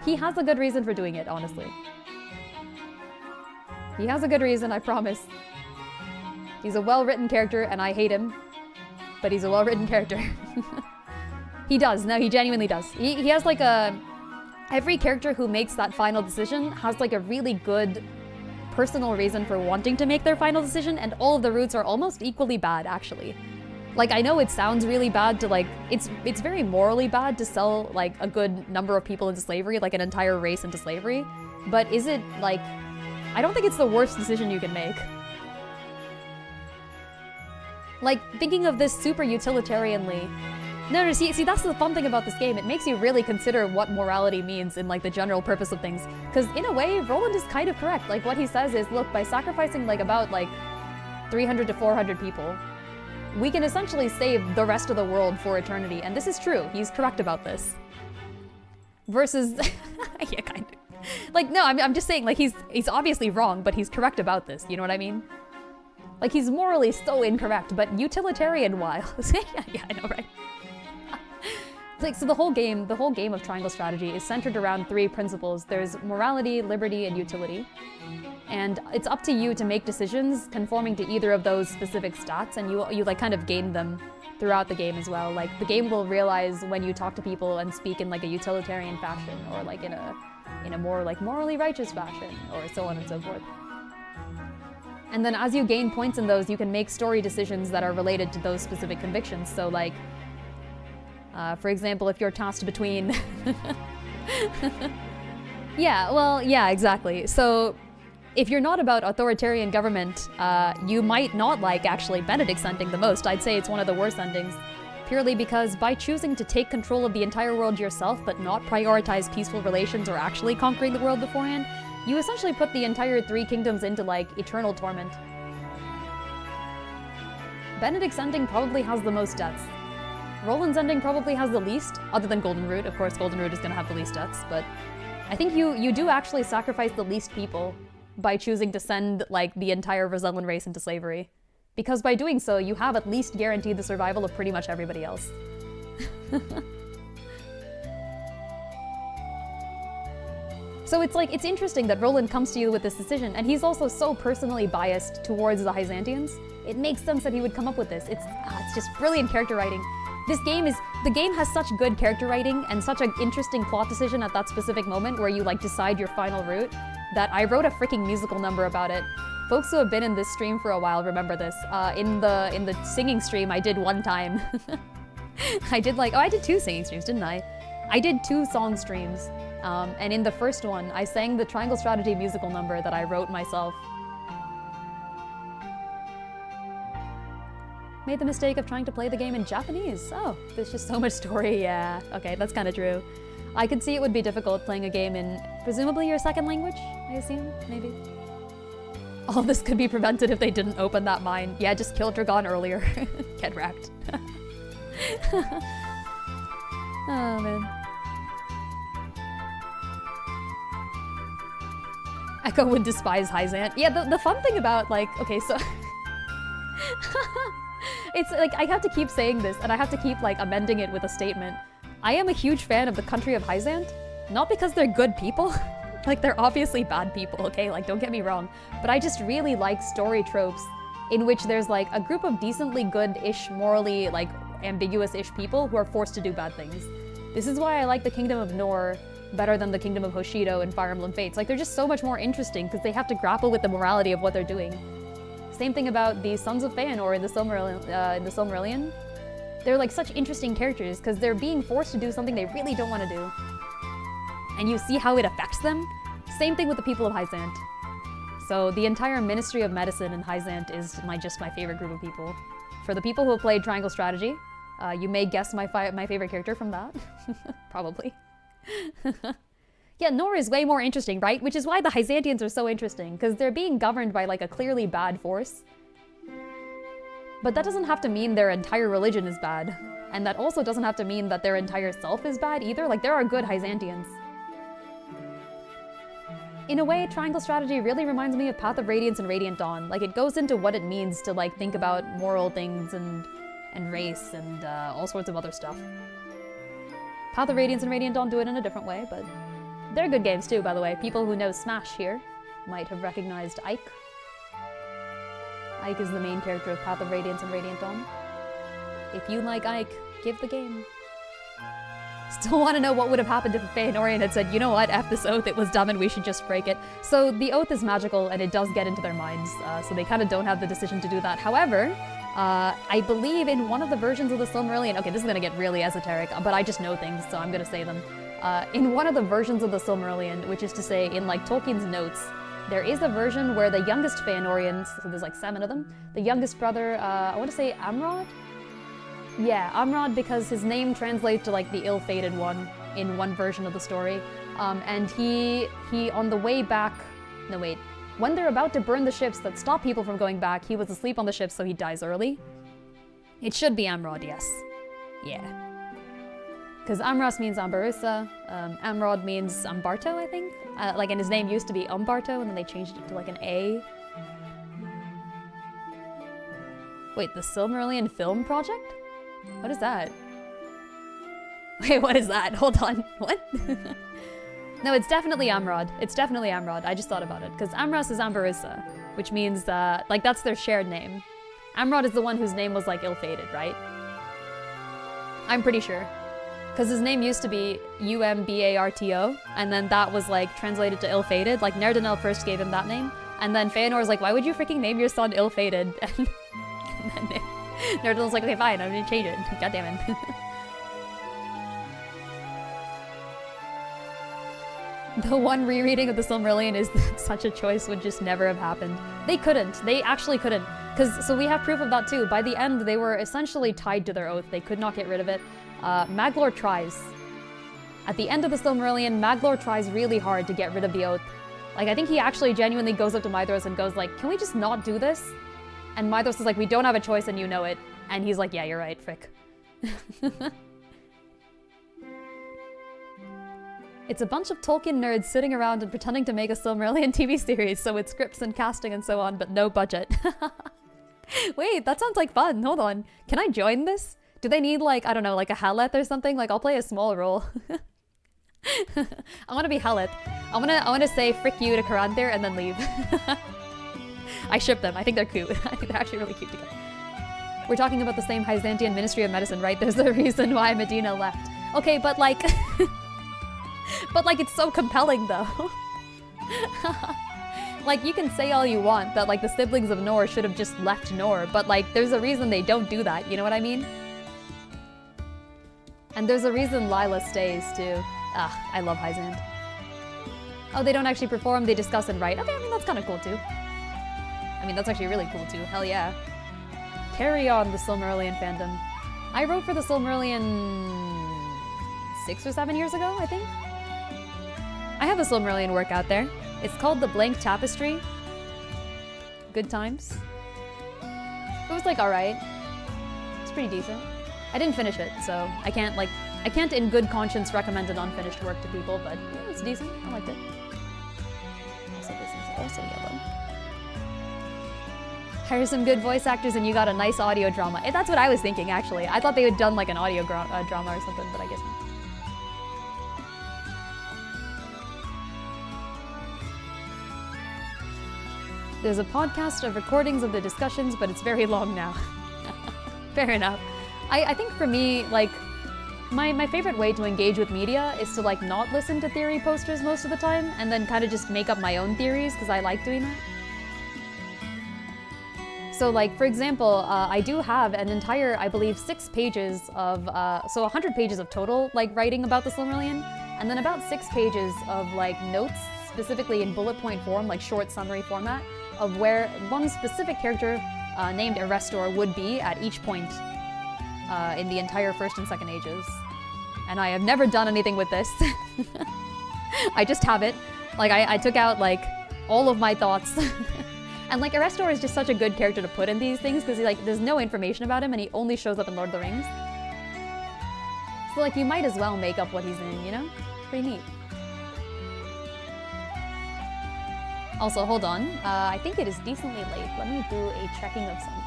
He has a good reason for doing it, honestly. He has a good reason, I promise. He's a well-written character, and I hate him. But he's a well-written character. He does. No, he genuinely does. He has like a... Every character who makes that final decision has like a really good personal reason for wanting to make their final decision, and all of the routes are almost equally bad, actually. Like, I know it sounds really bad to like... It's very morally bad to sell like a good number of people into slavery, like an entire race into slavery. But is it like... I don't think it's the worst decision you can make. Like, thinking of this super utilitarianly... No, see, that's the fun thing about this game. It makes you really consider what morality means in, like, the general purpose of things. Because, in a way, Roland is kind of correct. Like, what he says is, look, by sacrificing, like, about, like, 300 to 400 people, we can essentially save the rest of the world for eternity. And this is true. He's correct about this. Versus... yeah, kind of. Like, no, I'm just saying, like, he's obviously wrong, but he's correct about this. You know what I mean? Like, he's morally so incorrect, but utilitarian-wise. yeah, I know, right? Like, so the whole game of Triangle Strategy is centered around 3 principles. There's morality, liberty, and utility. And it's up to you to make decisions conforming to either of those specific stats, and you like kind of gain them throughout the game as well. Like, the game will realize when you talk to people and speak in like a utilitarian fashion, or like in a more like morally righteous fashion, or so on and so forth. And then as you gain points in those, you can make story decisions that are related to those specific convictions. So like, for example, if you're tossed between... yeah, exactly. So if you're not about authoritarian government, you might not like actually Benedict's ending the most. I'd say it's one of the worst endings, purely because by choosing to take control of the entire world yourself but not prioritize peaceful relations or actually conquering the world beforehand, you essentially put the entire 3 kingdoms into like eternal torment. Benedict's ending probably has the most deaths. Roland's ending probably has the least, other than Golden Root. Of course, Golden Root is going to have the least deaths, but I think you do actually sacrifice the least people by choosing to send, like, the entire Rosellan race into slavery. Because by doing so, you have at least guaranteed the survival of pretty much everybody else. So it's interesting that Roland comes to you with this decision, and he's also so personally biased towards the Byzantians. It makes sense that he would come up with this. It's just brilliant character writing. The game has such good character writing and such an interesting plot decision at that specific moment where you like decide your final route that I wrote a freaking musical number about it. Folks who have been in this stream for a while remember this. In the singing stream I did one time. I did 2 singing streams, didn't I? I did 2 song streams. And in the first one, I sang the Triangle Strategy musical number that I wrote myself. Made the mistake of trying to play the game in Japanese. Oh, there's just so much story, yeah. Okay, that's kind of true. I could see it would be difficult playing a game in presumably your second language, I assume, maybe. All this could be prevented if they didn't open that mine. Yeah, just kill Dragon earlier. Get wrecked. Oh, man. Echo would despise Hyzant. Yeah, the fun thing about, like, okay, so... It's like, I have to keep saying this, and I have to keep, like, amending it with a statement. I am a huge fan of the country of Hyzant, not because they're good people. Like, they're obviously bad people, okay? Like, don't get me wrong. But I just really like story tropes in which there's, like, a group of decently good-ish, morally, like, ambiguous-ish people who are forced to do bad things. This is why I like the Kingdom of Nor better than the Kingdom of Hoshido and Fire Emblem Fates. Like, they're just so much more interesting because they have to grapple with the morality of what they're doing. Same thing about the Sons of Feanor in the Silmarillion. They're like such interesting characters because they're being forced to do something they really don't want to do. And you see how it affects them. Same thing with the people of Hyzant. So the entire Ministry of Medicine in Hyzant is just my favorite group of people. For the people who have played Triangle Strategy, you may guess my favorite character from that. Probably. Yeah, Nor is way more interesting, right? Which is why the Hyzantians are so interesting, because they're being governed by like a clearly bad force. But that doesn't have to mean their entire religion is bad. And that also doesn't have to mean that their entire self is bad either. Like, there are good Hyzantians. in a way, Triangle Strategy really reminds me of Path of Radiance and Radiant Dawn. Like, it goes into what it means to, like, think about moral things and race and all sorts of other stuff. Path of Radiance and Radiant Dawn do it in a different way, but they're good games too, by the way. People who know Smash here might have recognized Ike. Ike is the main character of Path of Radiance and Radiant Dawn. If you like Ike, give the game. Still want to know what would have happened if Feanorian had said, you know what, F this oath, it was dumb and we should just break it. So the oath is magical and it does get into their minds, so they kind of don't have the decision to do that. However, I believe in one of the versions of the Silmarillion, okay, this is going to get really esoteric, but I just know things, so I'm going to say them. In one of the versions of the Silmarillion, which is to say in like Tolkien's notes, there is a version where the youngest Feanorians, so there's like 7 of them, the youngest brother, I want to say Amrod? Yeah, Amrod, because his name translates to like the ill-fated one in one version of the story. And he on the way back, no wait, when they're about to burn the ships that stop people from going back, he was asleep on the ship so he dies early. It should be Amrod, yes. Yeah. Because Amras means Ambarusa, Amrod means Umbarto, I think? Like, and his name used to be Umbarto, and then they changed it to like an A. Wait, the Silmarillion film project? What is that? Wait, what is that? Hold on, what? No, it's definitely Amrod. It's definitely Amrod. I just thought about it. Because Amras is Ambarusa, which means, like, that's their shared name. Amrod is the one whose name was, like, ill-fated, right? I'm pretty sure. Because his name used to be Umbarto, and then that was, like, translated to ill-fated. Like, Nerdanel first gave him that name, and then Feanor's like, why would you freaking name your son ill-fated? And then Nerdanel's like, okay, fine, I'm gonna change it. God damn it. The one rereading of the Silmarillion is that such a choice would just never have happened. They couldn't. They actually couldn't. So we have proof of that too. By the end, they were essentially tied to their oath. They could not get rid of it. Maglor tries. At the end of the Silmarillion, Maglor tries really hard to get rid of the oath. Like, I think he actually genuinely goes up to Maedhros and goes like, can we just not do this? And Maedhros is like, we don't have a choice and you know it. And he's like, yeah, you're right, frick. It's a bunch of Tolkien nerds sitting around and pretending to make a Silmarillion TV series, so with scripts and casting and so on, but no budget. Wait, that sounds like fun. Hold on. Can I join this? Do they need, like, I don't know, like a Haleth or something? Like, I'll play a small role. I want to be Haleth. I want to say frick you to Karanthir and then leave. I ship them. I think they're cute. I think they're actually really cute together. We're talking about the same Byzantian Ministry of Medicine, right? There's a reason why Medina left. Okay, but like... But like, it's so compelling though. Like, you can say all you want that like the siblings of Nor should have just left Nor, but like there's a reason they don't do that, you know what I mean? And there's a reason Lila stays too. Ah, I love Hyzand. Oh, they don't actually perform, they discuss and write. Okay, I mean that's kind of cool too. I mean that's actually really cool too, hell yeah. Carry on the Silmarillion fandom. I wrote for the Silmarillion 6 or 7 years ago, I think. I have a Silmarillion work out there. It's called The Blank Tapestry. Good times. It was like alright. It's pretty decent. I didn't finish it, so I can't in good conscience recommend an unfinished work to people, but yeah, it's decent. I liked it. Also, this is also yellow. Hire some good voice actors and you got a nice audio drama. That's what I was thinking, actually. I thought they had done like an audio drama or something, but I guess not. There's a podcast of recordings of the discussions, but it's very long now. Fair enough. I think for me, like, my favorite way to engage with media is to, like, not listen to theory posters most of the time, and then kind of just make up my own theories, because I like doing that. So, like, for example, I do have an entire, I believe, 6 pages of, so 100 pages of total, like, writing about the Silmarillion, and then about 6 pages of, like, notes, specifically in bullet point form, like short summary format, of where one specific character named Erestor would be at each point in the entire first and second ages. And I have never done anything with this. I just have it. Like, I took out, like, all of my thoughts. And, like, Erestor is just such a good character to put in these things, because, like, there's no information about him, and he only shows up in Lord of the Rings. So, like, you might as well make up what he's in, you know? It's pretty neat. Also, hold on. I think it is decently late. Let me do a checking of something.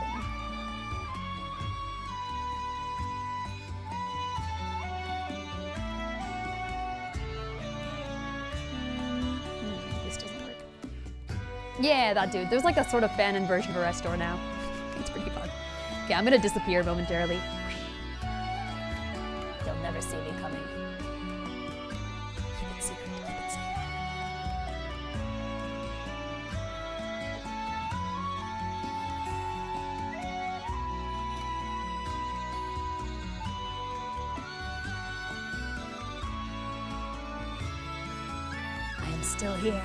This doesn't work. Yeah, that dude. There's like a sort of fan version of a restaurant now. It's pretty fun. Okay, I'm gonna disappear momentarily. You'll never see me coming. Keep it secret, keep it secret. I am still here.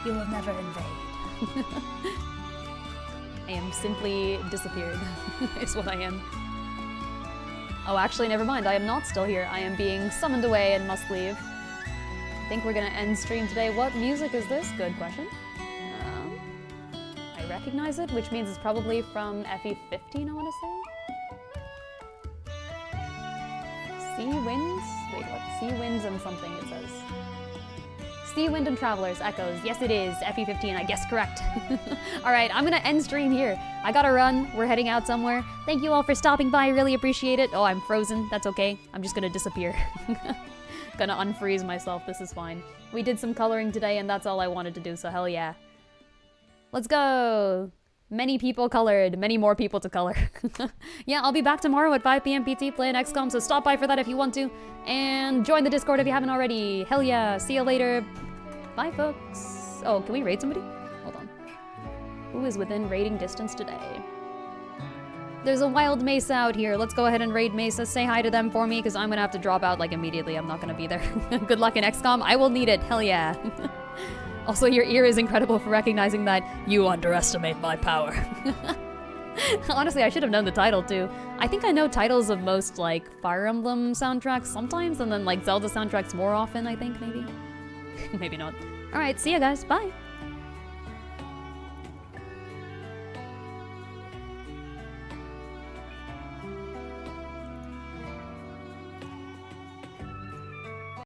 You will never invade. I am simply disappeared, is what I am. Oh, actually, never mind. I am not still here. I am being summoned away and must leave. I think we're gonna end stream today. What music is this? Good question. I recognize it, which means it's probably from FE15, I want to say. Sea Winds? Wait, what? Sea Winds and something, it says. Sea, Wind, and Travelers, Echoes. Yes, it is. FE15, I guess correct. Alright, I'm gonna end stream here. I gotta run. We're heading out somewhere. Thank you all for stopping by. I really appreciate it. Oh, I'm frozen. That's okay. I'm just gonna disappear. Gonna unfreeze myself. This is fine. We did some coloring today, and that's all I wanted to do, so hell yeah. Let's go! Many people colored. Many more people to color. Yeah, I'll be back tomorrow at 5 p.m. PT playing XCOM, so stop by for that if you want to. And join the Discord if you haven't already. Hell yeah. See you later. Bye, folks. Oh, can we raid somebody? Hold on. Who is within raiding distance today? There's a wild Mesa out here. Let's go ahead and raid Mesa. Say hi to them for me, because I'm gonna have to drop out, like, immediately. I'm not gonna be there. Good luck in XCOM. I will need it. Hell yeah. Also, your ear is incredible for recognizing that you underestimate my power. Honestly, I should have known the title, too. I think I know titles of most, like, Fire Emblem soundtracks sometimes, and then, like, Zelda soundtracks more often, I think, maybe? Maybe not. Alright, see ya, guys. Bye!